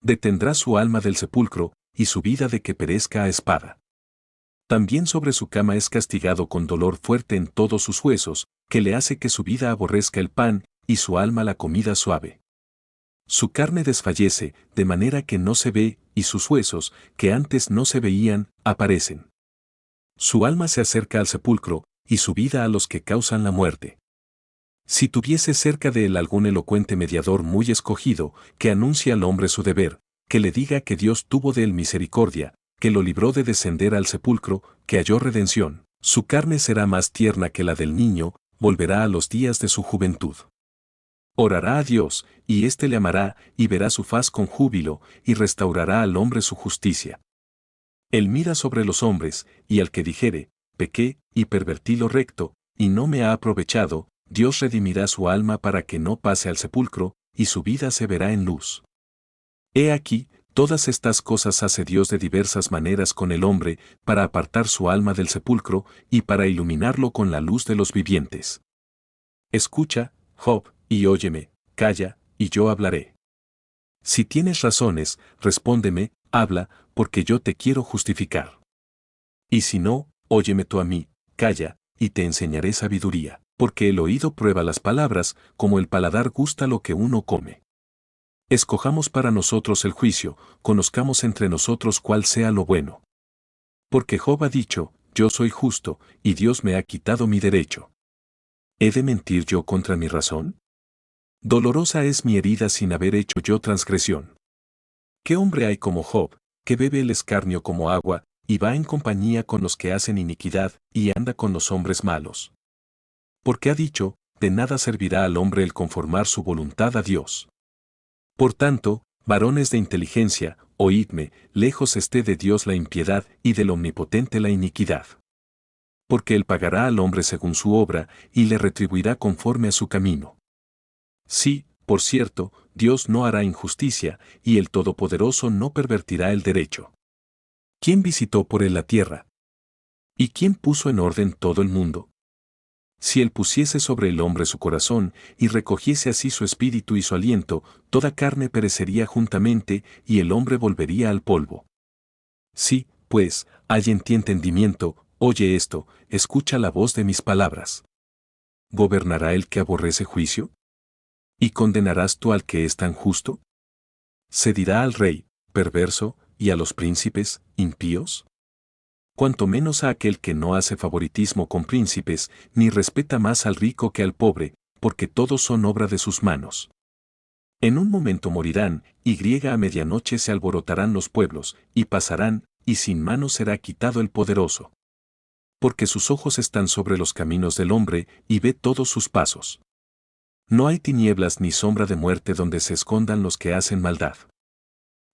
Detendrá su alma del sepulcro, y su vida de que perezca a espada. También sobre su cama es castigado con dolor fuerte en todos sus huesos, que le hace que su vida aborrezca el pan, y su alma la comida suave. Su carne desfallece, de manera que no se ve, y sus huesos, que antes no se veían, aparecen. Su alma se acerca al sepulcro, y su vida a los que causan la muerte. Si tuviese cerca de él algún elocuente mediador muy escogido, que anuncie al hombre su deber, que le diga que Dios tuvo de él misericordia, que lo libró de descender al sepulcro, que halló redención, su carne será más tierna que la del niño, volverá a los días de su juventud. Orará a Dios, y éste le amará, y verá su faz con júbilo, y restaurará al hombre su justicia. Él mira sobre los hombres, y al que dijere, pequé, y pervertí lo recto, y no me ha aprovechado, Dios redimirá su alma para que no pase al sepulcro, y su vida se verá en luz. He aquí, todas estas cosas hace Dios de diversas maneras con el hombre, para apartar su alma del sepulcro, y para iluminarlo con la luz de los vivientes. Escucha, Job, y óyeme, calla, y yo hablaré. Si tienes razones, respóndeme, habla, porque yo te quiero justificar. Y si no, óyeme tú a mí, calla, y te enseñaré sabiduría, porque el oído prueba las palabras, como el paladar gusta lo que uno come. Escojamos para nosotros el juicio, conozcamos entre nosotros cuál sea lo bueno. Porque Job ha dicho, yo soy justo, y Dios me ha quitado mi derecho. ¿He de mentir yo contra mi razón? Dolorosa es mi herida sin haber hecho yo transgresión. ¿Qué hombre hay como Job, que bebe el escarnio como agua, y va en compañía con los que hacen iniquidad, y anda con los hombres malos? Porque ha dicho, de nada servirá al hombre el conformar su voluntad a Dios. Por tanto, varones de inteligencia, oídme, lejos esté de Dios la impiedad y del Omnipotente la iniquidad. Porque él pagará al hombre según su obra, y le retribuirá conforme a su camino. Sí, por cierto, Dios no hará injusticia, y el Todopoderoso no pervertirá el derecho. ¿Quién visitó por él la tierra? ¿Y quién puso en orden todo el mundo? Si él pusiese sobre el hombre su corazón, y recogiese así su espíritu y su aliento, toda carne perecería juntamente, y el hombre volvería al polvo. Sí, pues, hay en ti entendimiento, oye esto, escucha la voz de mis palabras. ¿Gobernará el que aborrece juicio? ¿Y condenarás tú al que es tan justo? ¿Se dirá al rey, perverso, y a los príncipes, impíos? Cuanto menos a aquel que no hace favoritismo con príncipes, ni respeta más al rico que al pobre, porque todos son obra de sus manos. En un momento morirán, y a medianoche se alborotarán los pueblos, y pasarán, y sin mano será quitado el poderoso. Porque sus ojos están sobre los caminos del hombre, y ve todos sus pasos. No hay tinieblas ni sombra de muerte donde se escondan los que hacen maldad.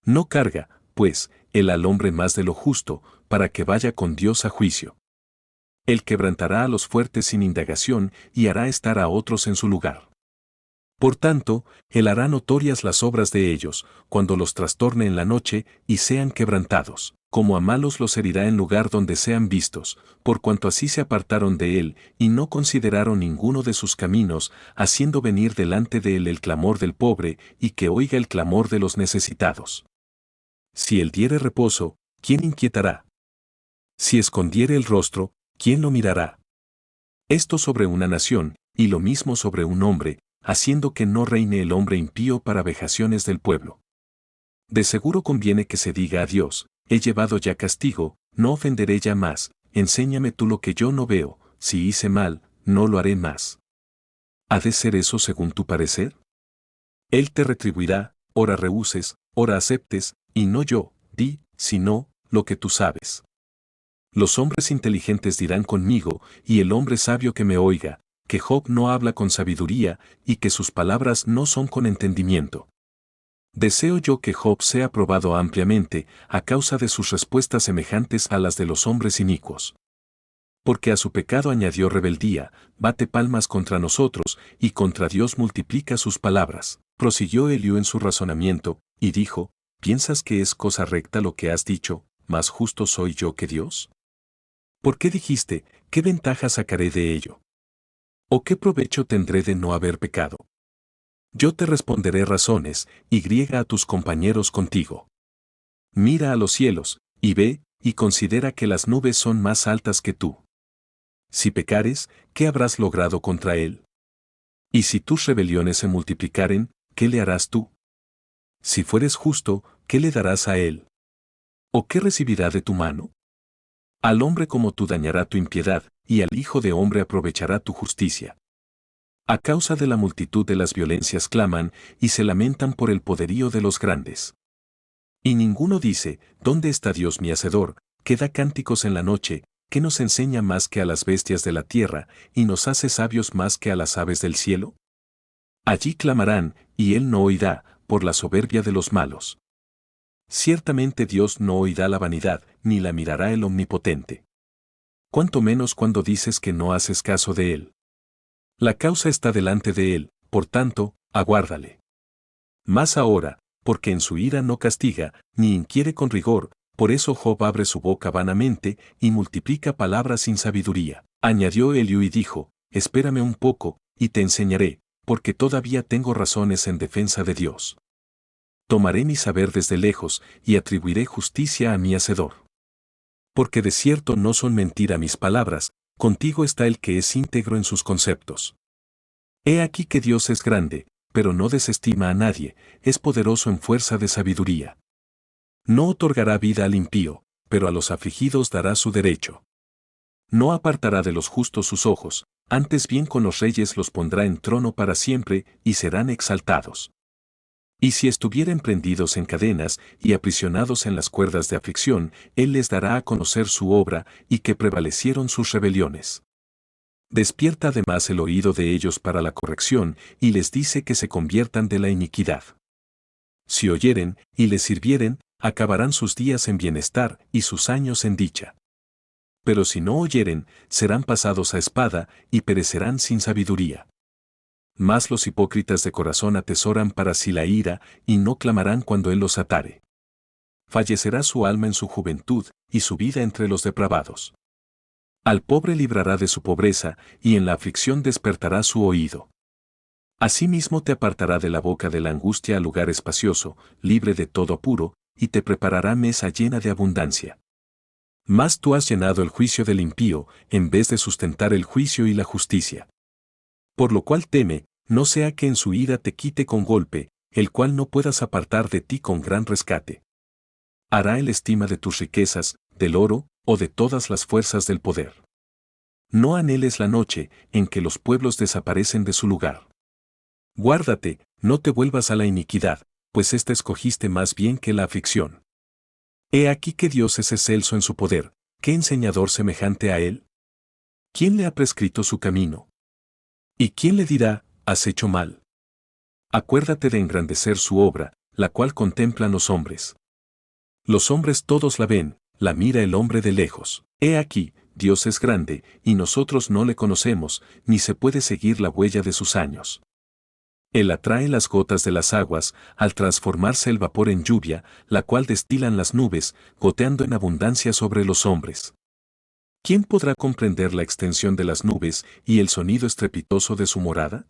No carga, pues, él al hombre más de lo justo, para que vaya con Dios a juicio. Él quebrantará a los fuertes sin indagación y hará estar a otros en su lugar. Por tanto, él hará notorias las obras de ellos, cuando los trastorne en la noche y sean quebrantados. Como a malos los herirá en lugar donde sean vistos, por cuanto así se apartaron de él, y no consideraron ninguno de sus caminos, haciendo venir delante de él el clamor del pobre, y que oiga el clamor de los necesitados. Si él diere reposo, ¿quién inquietará? Si escondiere el rostro, ¿quién lo mirará? Esto sobre una nación, y lo mismo sobre un hombre, haciendo que no reine el hombre impío para vejaciones del pueblo. De seguro conviene que se diga a Dios, he llevado ya castigo, no ofenderé ya más, enséñame tú lo que yo no veo, si hice mal, no lo haré más. ¿Ha de ser eso según tu parecer? Él te retribuirá, ora rehuses, ora aceptes, y no yo, di, sino, lo que tú sabes. Los hombres inteligentes dirán conmigo, y el hombre sabio que me oiga, que Job no habla con sabiduría, y que sus palabras no son con entendimiento. Deseo yo que Job sea probado ampliamente, a causa de sus respuestas semejantes a las de los hombres inicuos. Porque a su pecado añadió rebeldía, bate palmas contra nosotros, y contra Dios multiplica sus palabras. Prosiguió Eliú en su razonamiento, y dijo, ¿piensas que es cosa recta lo que has dicho, más justo soy yo que Dios? ¿Por qué dijiste, qué ventaja sacaré de ello? ¿O qué provecho tendré de no haber pecado? Yo te responderé razones, y griega a tus compañeros contigo. Mira a los cielos, y ve, y considera que las nubes son más altas que tú. Si pecares, ¿qué habrás logrado contra él? Y si tus rebeliones se multiplicaren, ¿qué le harás tú? Si fueres justo, ¿qué le darás a él? ¿O qué recibirá de tu mano? Al hombre como tú dañará tu impiedad, y al hijo de hombre aprovechará tu justicia. A causa de la multitud de las violencias claman, y se lamentan por el poderío de los grandes. Y ninguno dice, ¿dónde está Dios mi hacedor, que da cánticos en la noche, que nos enseña más que a las bestias de la tierra, y nos hace sabios más que a las aves del cielo? Allí clamarán, y él no oirá, por la soberbia de los malos. Ciertamente Dios no oirá la vanidad, ni la mirará el Omnipotente. Cuanto menos cuando dices que no haces caso de él. La causa está delante de él, por tanto, aguárdale. Más ahora, porque en su ira no castiga, ni inquiere con rigor, por eso Job abre su boca vanamente, y multiplica palabras sin sabiduría. Añadió Eliú y dijo, espérame un poco, y te enseñaré, porque todavía tengo razones en defensa de Dios. Tomaré mi saber desde lejos, y atribuiré justicia a mi hacedor. Porque de cierto no son mentira mis palabras, contigo está el que es íntegro en sus conceptos. He aquí que Dios es grande, pero no desestima a nadie, es poderoso en fuerza de sabiduría. No otorgará vida al impío, pero a los afligidos dará su derecho. No apartará de los justos sus ojos, Antes bien con los reyes los pondrá en trono para siempre, y serán exaltados. Y si estuvieren prendidos en cadenas y aprisionados en las cuerdas de aflicción, Él les dará a conocer su obra y que prevalecieron sus rebeliones. Despierta además el oído de ellos para la corrección y les dice que se conviertan de la iniquidad. Si oyeren y les sirvieren, acabarán sus días en bienestar y sus años en dicha. Pero si no oyeren, serán pasados a espada y perecerán sin sabiduría. Mas los hipócritas de corazón atesoran para sí la ira y no clamarán cuando Él los atare. Fallecerá su alma en su juventud y su vida entre los depravados. Al pobre librará de su pobreza y en la aflicción despertará su oído. Asimismo te apartará de la boca de la angustia a lugar espacioso, libre de todo apuro, y te preparará mesa llena de abundancia. Mas tú has llenado el juicio del impío, en vez de sustentar el juicio y la justicia. Por lo cual teme, no sea que en su ira te quite con golpe, el cual no puedas apartar de ti con gran rescate. Hará él estima de tus riquezas, del oro, o de todas las fuerzas del poder. No anheles la noche, en que los pueblos desaparecen de su lugar. Guárdate, no te vuelvas a la iniquidad, pues ésta escogiste más bien que la aflicción. He aquí que Dios es excelso en su poder, ¿qué enseñador semejante a él? ¿Quién le ha prescrito su camino? ¿Y quién le dirá, has hecho mal? Acuérdate de engrandecer su obra, la cual contemplan los hombres. Los hombres todos la ven, la mira el hombre de lejos. He aquí, Dios es grande, y nosotros no le conocemos, ni se puede seguir la huella de sus años. Él atrae las gotas de las aguas, al transformarse el vapor en lluvia, la cual destilan las nubes, goteando en abundancia sobre los hombres. ¿Quién podrá comprender la extensión de las nubes y el sonido estrepitoso de su morada?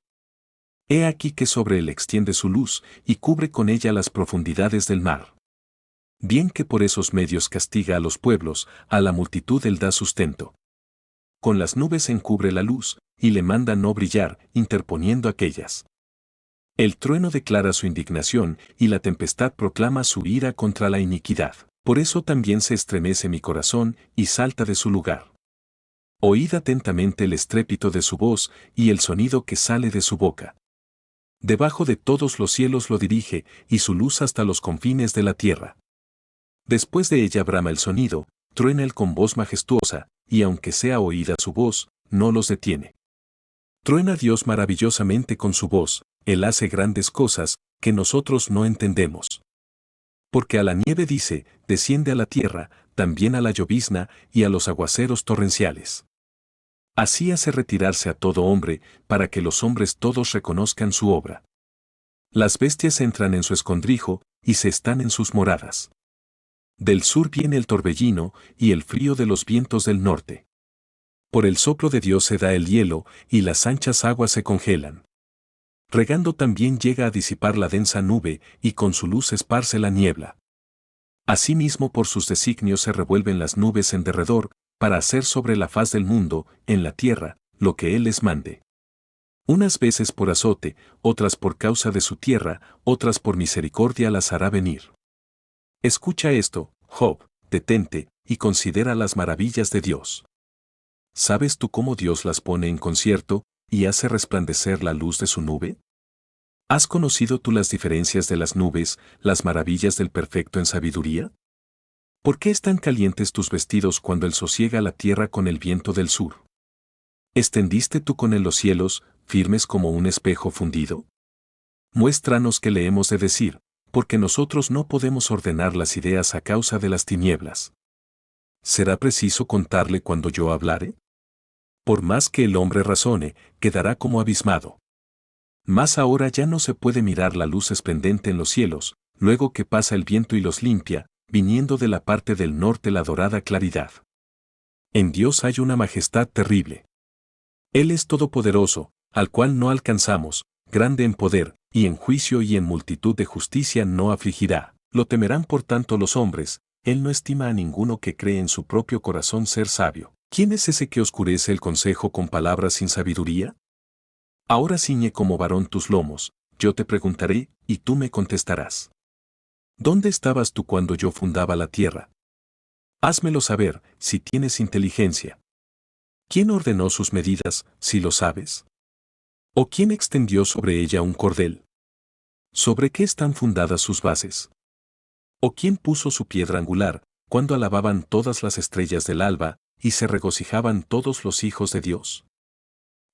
He aquí que sobre él extiende su luz y cubre con ella las profundidades del mar. Bien que por esos medios castiga a los pueblos, a la multitud él da sustento. Con las nubes encubre la luz, y le manda no brillar, interponiendo aquellas. El trueno declara su indignación, y la tempestad proclama su ira contra la iniquidad. Por eso también se estremece mi corazón, y salta de su lugar. Oíd atentamente el estrépito de su voz, y el sonido que sale de su boca. Debajo de todos los cielos lo dirige, y su luz hasta los confines de la tierra. Después de ella brama el sonido, truena él con voz majestuosa, y aunque sea oída su voz, no los detiene. Truena Dios maravillosamente con su voz, Él hace grandes cosas, que nosotros no entendemos. Porque a la nieve dice, desciende a la tierra, también a la llovizna y a los aguaceros torrenciales. Así hace retirarse a todo hombre, para que los hombres todos reconozcan su obra. Las bestias entran en su escondrijo, y se están en sus moradas. Del sur viene el torbellino, y el frío de los vientos del norte. Por el soplo de Dios se da el hielo, y las anchas aguas se congelan. Regando también llega a disipar la densa nube, y con su luz esparce la niebla. Asimismo por sus designios se revuelven las nubes en derredor, para hacer sobre la faz del mundo, en la tierra, lo que Él les mande. Unas veces por azote, otras por causa de su tierra, otras por misericordia las hará venir. Escucha esto, Job, detente, y considera las maravillas de Dios. ¿Sabes tú cómo Dios las pone en concierto, y hace resplandecer la luz de su nube? ¿Has conocido tú las diferencias de las nubes, las maravillas del perfecto en sabiduría? ¿Por qué están calientes tus vestidos cuando él sosiega la tierra con el viento del sur? ¿Extendiste tú con él los cielos, firmes como un espejo fundido? Muéstranos qué le hemos de decir, porque nosotros no podemos ordenar las ideas a causa de las tinieblas. ¿Será preciso contarle cuando yo hablare? Por más que el hombre razone, quedará como abismado. Mas ahora ya no se puede mirar la luz esplendente en los cielos, luego que pasa el viento y los limpia, viniendo de la parte del norte la dorada claridad. En Dios hay una majestad terrible. Él es todopoderoso, al cual no alcanzamos, grande en poder, y en juicio y en multitud de justicia no afligirá. Lo temerán por tanto los hombres, Él no estima a ninguno que cree en su propio corazón ser sabio. ¿Quién es ese que oscurece el consejo con palabras sin sabiduría? Ahora ciñe como varón tus lomos, yo te preguntaré, y tú me contestarás. ¿Dónde estabas tú cuando yo fundaba la tierra? Házmelo saber, si tienes inteligencia. ¿Quién ordenó sus medidas, si lo sabes? ¿O quién extendió sobre ella un cordel? ¿Sobre qué están fundadas sus bases? ¿O quién puso su piedra angular, cuando alababan todas las estrellas del alba, y se regocijaban todos los hijos de Dios?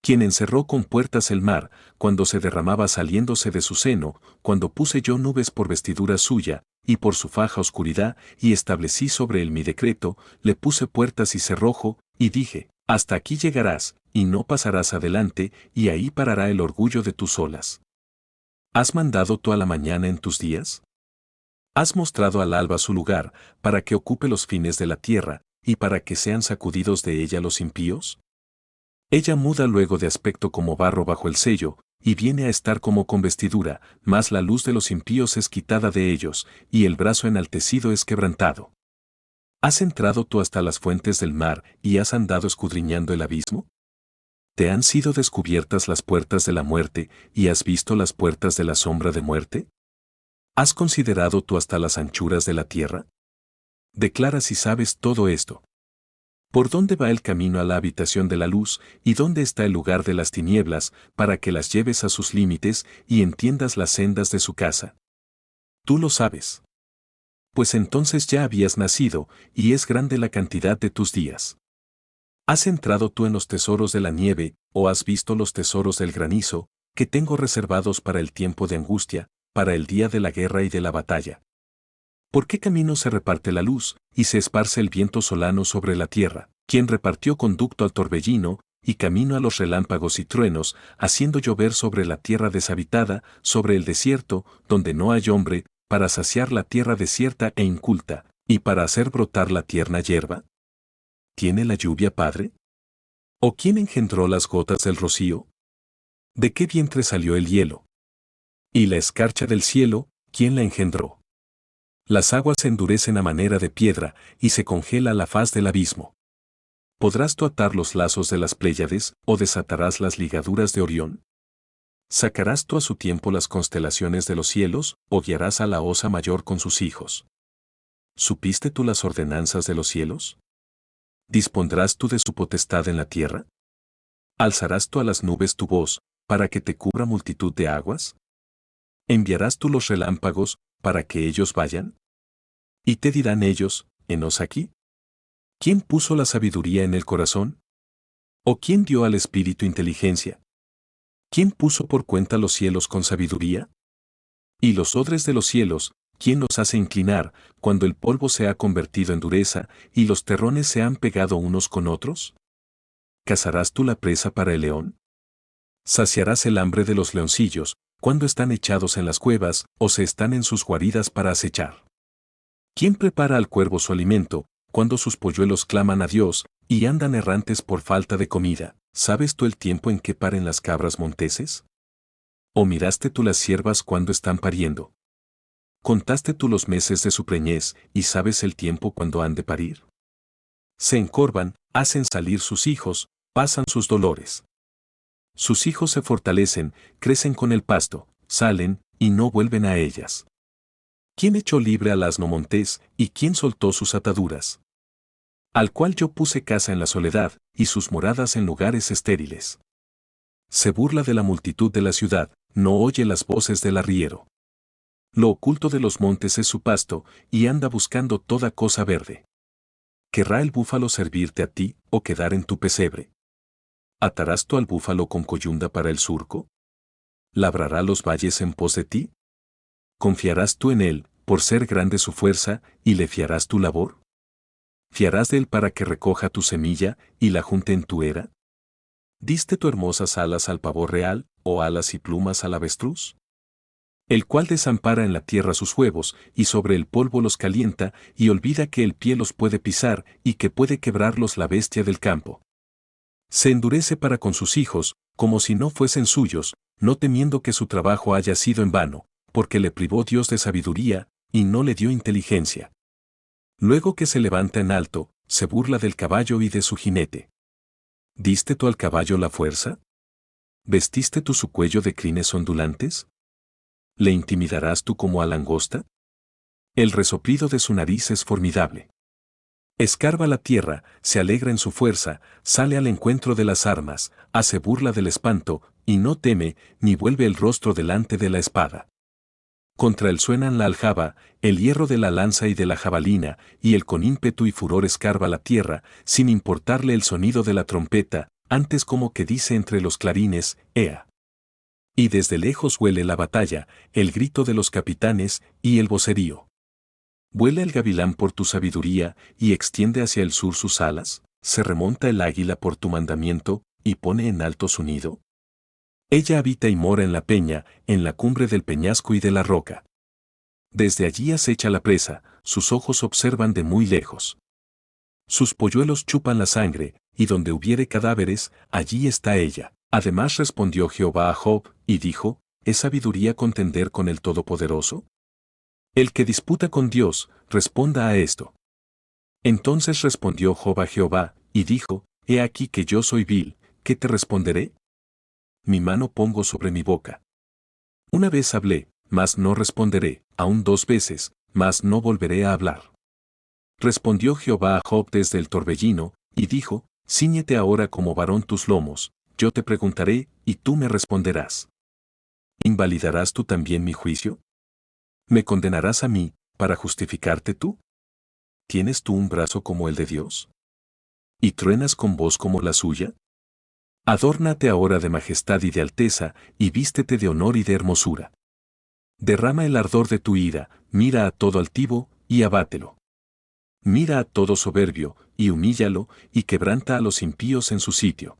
¿Quién encerró con puertas el mar, cuando se derramaba saliéndose de su seno, cuando puse yo nubes por vestidura suya, y por su faja oscuridad, y establecí sobre él mi decreto, le puse puertas y cerrojo, y dije, hasta aquí llegarás, y no pasarás adelante, y ahí parará el orgullo de tus olas? ¿Has mandado tú a la mañana en tus días? ¿Has mostrado al alba su lugar, para que ocupe los fines de la tierra, y para que sean sacudidos de ella los impíos? Ella muda luego de aspecto como barro bajo el sello, y viene a estar como con vestidura, mas la luz de los impíos es quitada de ellos, y el brazo enaltecido es quebrantado. ¿Has entrado tú hasta las fuentes del mar, y has andado escudriñando el abismo? ¿Te han sido descubiertas las puertas de la muerte, y has visto las puertas de la sombra de muerte? ¿Has considerado tú hasta las anchuras de la tierra? Declara si sabes todo esto. ¿Por dónde va el camino a la habitación de la luz, y dónde está el lugar de las tinieblas, para que las lleves a sus límites y entiendas las sendas de su casa? Tú lo sabes. Pues entonces ya habías nacido, y es grande la cantidad de tus días. ¿Has entrado tú en los tesoros de la nieve, o has visto los tesoros del granizo, que tengo reservados para el tiempo de angustia, para el día de la guerra y de la batalla? ¿Por qué camino se reparte la luz, y se esparce el viento solano sobre la tierra? Quien repartió conducto al torbellino, y camino a los relámpagos y truenos, haciendo llover sobre la tierra deshabitada, sobre el desierto, donde no hay hombre, para saciar la tierra desierta e inculta, y para hacer brotar la tierna hierba? ¿Tiene la lluvia padre? ¿O quién engendró las gotas del rocío? ¿De qué vientre salió el hielo? ¿Y la escarcha del cielo, quién la engendró? Las aguas se endurecen a manera de piedra, y se congela la faz del abismo. ¿Podrás tú atar los lazos de las Pléyades, o desatarás las ligaduras de Orión? ¿Sacarás tú a su tiempo las constelaciones de los cielos, o guiarás a la Osa Mayor con sus hijos? ¿Supiste tú las ordenanzas de los cielos? ¿Dispondrás tú de su potestad en la tierra? ¿Alzarás tú a las nubes tu voz, para que te cubra multitud de aguas? ¿Enviarás tú los relámpagos, para que ellos vayan? Y te dirán ellos, henos aquí. ¿Quién puso la sabiduría en el corazón? ¿O quién dio al espíritu inteligencia? ¿Quién puso por cuenta los cielos con sabiduría? Y los odres de los cielos, ¿quién los hace inclinar, cuando el polvo se ha convertido en dureza, y los terrones se han pegado unos con otros? ¿Cazarás tú la presa para el león? ¿Saciarás el hambre de los leoncillos, cuando están echados en las cuevas, o se están en sus guaridas para acechar? ¿Quién prepara al cuervo su alimento, cuando sus polluelos claman a Dios, y andan errantes por falta de comida? ¿Sabes tú el tiempo en que paren las cabras monteses? ¿O miraste tú las ciervas cuando están pariendo? ¿Contaste tú los meses de su preñez, y sabes el tiempo cuando han de parir? Se encorvan, hacen salir sus hijos, pasan sus dolores. Sus hijos se fortalecen, crecen con el pasto, salen, y no vuelven a ellas. ¿Quién echó libre al asno montés, y quién soltó sus ataduras? Al cual yo puse casa en la soledad, y sus moradas en lugares estériles. Se burla de la multitud de la ciudad, no oye las voces del arriero. Lo oculto de los montes es su pasto, y anda buscando toda cosa verde. ¿Querrá el búfalo servirte a ti, o quedar en tu pesebre? ¿Atarás tú al búfalo con coyunda para el surco? ¿Labrará los valles en pos de ti? ¿Confiarás tú en él, por ser grande su fuerza, y le fiarás tu labor? ¿Fiarás de él para que recoja tu semilla, y la junte en tu era? ¿Diste tu hermosas alas al pavor real, o alas y plumas al avestruz? El cual desampara en la tierra sus huevos, y sobre el polvo los calienta, y olvida que el pie los puede pisar, y que puede quebrarlos la bestia del campo. Se endurece para con sus hijos, como si no fuesen suyos, no temiendo que su trabajo haya sido en vano, porque le privó Dios de sabiduría, y no le dio inteligencia. Luego que se levanta en alto, se burla del caballo y de su jinete. ¿Diste tú al caballo la fuerza? ¿Vestiste tú su cuello de crines ondulantes? ¿Le intimidarás tú como a langosta? El resoplido de su nariz es formidable. Escarba la tierra, se alegra en su fuerza, sale al encuentro de las armas, hace burla del espanto, y no teme, ni vuelve el rostro delante de la espada. Contra él suenan la aljaba, el hierro de la lanza y de la jabalina, y él con ímpetu y furor escarba la tierra, sin importarle el sonido de la trompeta, antes como que dice entre los clarines, ¡Ea! Y desde lejos huele la batalla, el grito de los capitanes, y el vocerío. ¿Vuela el gavilán por tu sabiduría, y extiende hacia el sur sus alas? ¿Se remonta el águila por tu mandamiento, y pone en alto su nido? Ella habita y mora en la peña, en la cumbre del peñasco y de la roca. Desde allí acecha la presa, sus ojos observan de muy lejos. Sus polluelos chupan la sangre, y donde hubiere cadáveres, allí está ella. Además respondió Jehová a Job, y dijo, ¿es sabiduría contender con el Todopoderoso? El que disputa con Dios, responda a esto. Entonces respondió Job a Jehová, y dijo, He aquí que yo soy vil, ¿qué te responderé? Mi mano pongo sobre mi boca. Una vez hablé, mas no responderé, aún 2 veces, mas no volveré a hablar. Respondió Jehová a Job desde el torbellino, y dijo, Cíñete ahora como varón tus lomos, yo te preguntaré, y tú me responderás. ¿Invalidarás tú también mi juicio? ¿Me condenarás a mí, para justificarte tú? ¿Tienes tú un brazo como el de Dios? ¿Y truenas con voz como la suya? Adórnate ahora de majestad y de alteza, y vístete de honor y de hermosura. Derrama el ardor de tu ira, mira a todo altivo, y abátelo. Mira a todo soberbio, y humíllalo, y quebranta a los impíos en su sitio.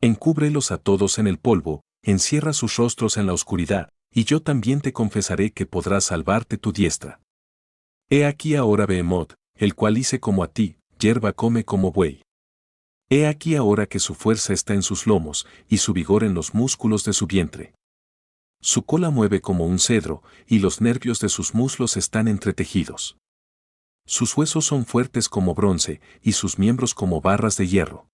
Encúbrelos a todos en el polvo, encierra sus rostros en la oscuridad, y yo también te confesaré que podrás salvarte tu diestra. He aquí ahora Behemoth, el cual hice como a ti, hierba come como buey. He aquí ahora que su fuerza está en sus lomos, y su vigor en los músculos de su vientre. Su cola mueve como un cedro, y los nervios de sus muslos están entretejidos. Sus huesos son fuertes como bronce, y sus miembros como barras de hierro.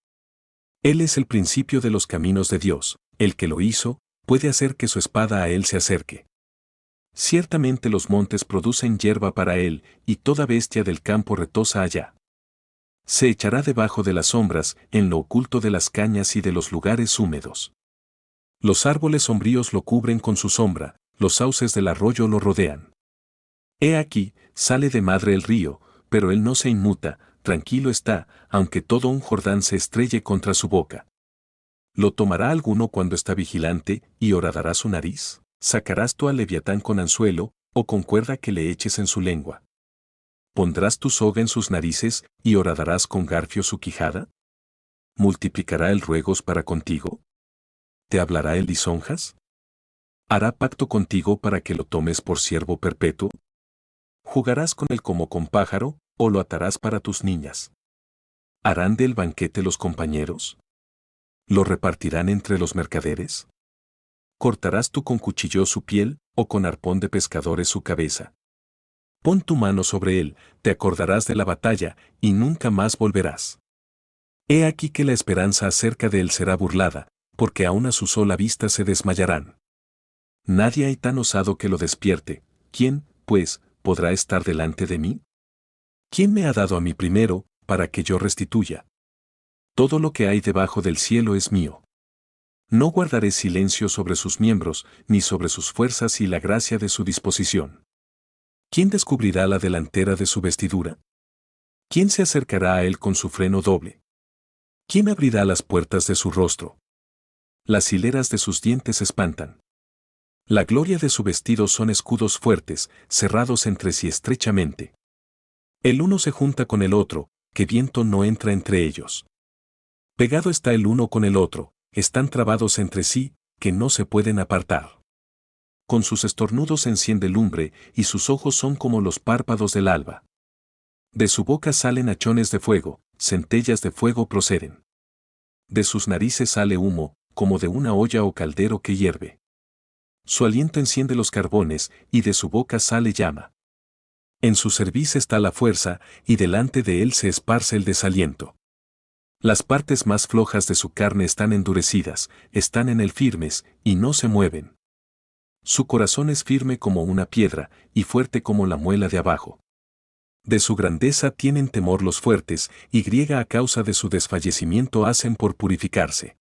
Él es el principio de los caminos de Dios, el que lo hizo, puede hacer que su espada a él se acerque. Ciertamente los montes producen hierba para él, y toda bestia del campo retosa allá. Se echará debajo de las sombras, en lo oculto de las cañas y de los lugares húmedos. Los árboles sombríos lo cubren con su sombra, los sauces del arroyo lo rodean. He aquí, sale de madre el río, pero él no se inmuta, tranquilo está, aunque todo un Jordán se estrelle contra su boca. ¿Lo tomará alguno cuando está vigilante, y horadará su nariz? ¿Sacarás tú al leviatán con anzuelo, o con cuerda que le eches en su lengua? ¿Pondrás tu soga en sus narices, y horadarás con garfio su quijada? ¿Multiplicará el ruegos para contigo? ¿Te hablará el lisonjas? ¿Hará pacto contigo para que lo tomes por siervo perpetuo? ¿Jugarás con él como con pájaro, o lo atarás para tus niñas? ¿Harán del banquete los compañeros? ¿Lo repartirán entre los mercaderes? ¿Cortarás tú con cuchillo su piel, o con arpón de pescadores su cabeza? Pon tu mano sobre él, te acordarás de la batalla, y nunca más volverás. He aquí que la esperanza acerca de él será burlada, porque aún a su sola vista se desmayarán. Nadie hay tan osado que lo despierte. ¿Quién, pues, podrá estar delante de mí? ¿Quién me ha dado a mí primero, para que yo restituya? Todo lo que hay debajo del cielo es mío. No guardaré silencio sobre sus miembros, ni sobre sus fuerzas y la gracia de su disposición. ¿Quién descubrirá la delantera de su vestidura? ¿Quién se acercará a él con su freno doble? ¿Quién abrirá las puertas de su rostro? Las hileras de sus dientes espantan. La gloria de su vestido son escudos fuertes, cerrados entre sí estrechamente. El uno se junta con el otro, que viento no entra entre ellos. Pegado está el uno con el otro, están trabados entre sí, que no se pueden apartar. Con sus estornudos enciende lumbre, y sus ojos son como los párpados del alba. De su boca salen hachones de fuego, centellas de fuego proceden. De sus narices sale humo, como de una olla o caldero que hierve. Su aliento enciende los carbones, y de su boca sale llama. En su cerviz está la fuerza, y delante de él se esparce el desaliento. Las partes más flojas de su carne están endurecidas, están en él firmes, y no se mueven. Su corazón es firme como una piedra, y fuerte como la muela de abajo. De su grandeza tienen temor los fuertes, y griega a causa de su desfallecimiento hacen por purificarse.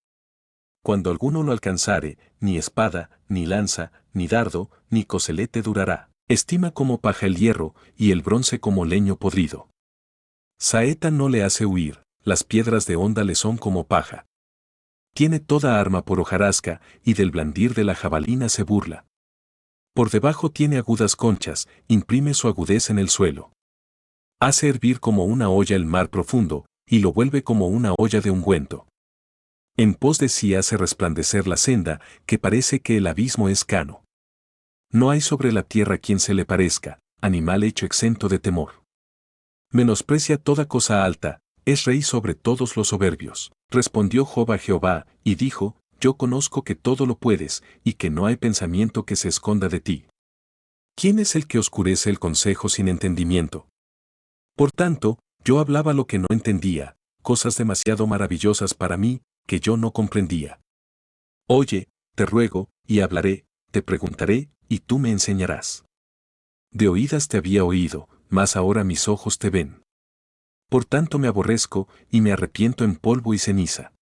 Cuando alguno lo alcanzare, ni espada, ni lanza, ni dardo, ni coselete durará. Estima como paja el hierro, y el bronce como leño podrido. Saeta no le hace huir, las piedras de honda le son como paja. Tiene toda arma por hojarasca, y del blandir de la jabalina se burla. Por debajo tiene agudas conchas, imprime su agudez en el suelo. Hace hervir como una olla el mar profundo, y lo vuelve como una olla de ungüento. En pos de sí hace resplandecer la senda, que parece que el abismo es cano. No hay sobre la tierra quien se le parezca, animal hecho exento de temor. Menosprecia toda cosa alta, es rey sobre todos los soberbios. Respondió Job a Jehová, y dijo, yo conozco que todo lo puedes, y que no hay pensamiento que se esconda de ti. ¿Quién es el que oscurece el consejo sin entendimiento? Por tanto, yo hablaba lo que no entendía, cosas demasiado maravillosas para mí, que yo no comprendía. Oye, te ruego, y hablaré, te preguntaré, y tú me enseñarás. De oídas te había oído, mas ahora mis ojos te ven. Por tanto me aborrezco, y me arrepiento en polvo y ceniza.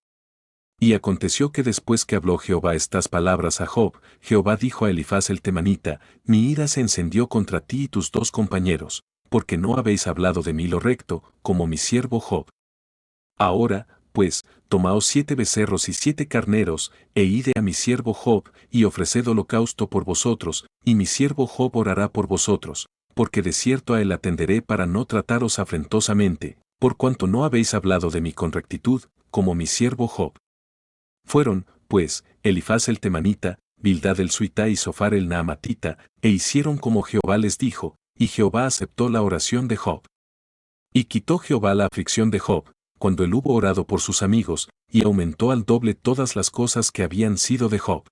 Y aconteció que después que habló Jehová estas palabras a Job, Jehová dijo a Elifaz el temanita, mi ira se encendió contra ti y tus dos compañeros, porque no habéis hablado de mí lo recto, como mi siervo Job. Ahora, pues, tomaos 7 becerros y 7 carneros, e ide a mi siervo Job, y ofreced holocausto por vosotros, y mi siervo Job orará por vosotros, porque de cierto a él atenderé para no trataros afrentosamente, por cuanto no habéis hablado de mí con rectitud, como mi siervo Job. Fueron, pues, Elifaz el temanita, Bildad el suita y Sofar el naamatita, e hicieron como Jehová les dijo, y Jehová aceptó la oración de Job. Y quitó Jehová la aflicción de Job, cuando él hubo orado por sus amigos, y aumentó al doble todas las cosas que habían sido de Job.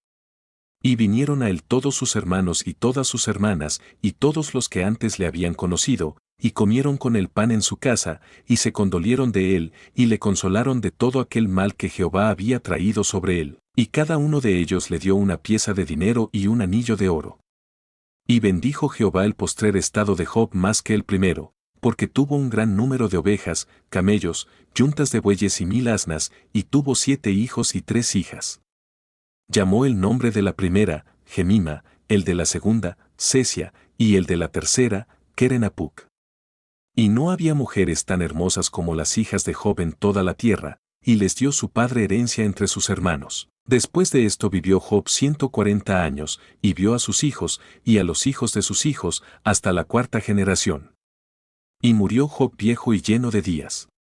Y vinieron a él todos sus hermanos y todas sus hermanas, y todos los que antes le habían conocido, y comieron con él pan en su casa, y se condolieron de él, y le consolaron de todo aquel mal que Jehová había traído sobre él, y cada uno de ellos le dio una pieza de dinero y un anillo de oro. Y bendijo Jehová el postrer estado de Job más que el primero, porque tuvo un gran número de ovejas, camellos, yuntas de bueyes y 1000 asnas, y tuvo 7 hijos y 3 hijas. Llamó el nombre de la primera, Gemima, el de la segunda, Sesia, y el de la tercera, Kerenapuc. Y no había mujeres tan hermosas como las hijas de Job en toda la tierra, y les dio su padre herencia entre sus hermanos. Después de esto vivió Job 140 años, y vio a sus hijos, y a los hijos de sus hijos, hasta la 4ª generación. Y murió Job viejo y lleno de días.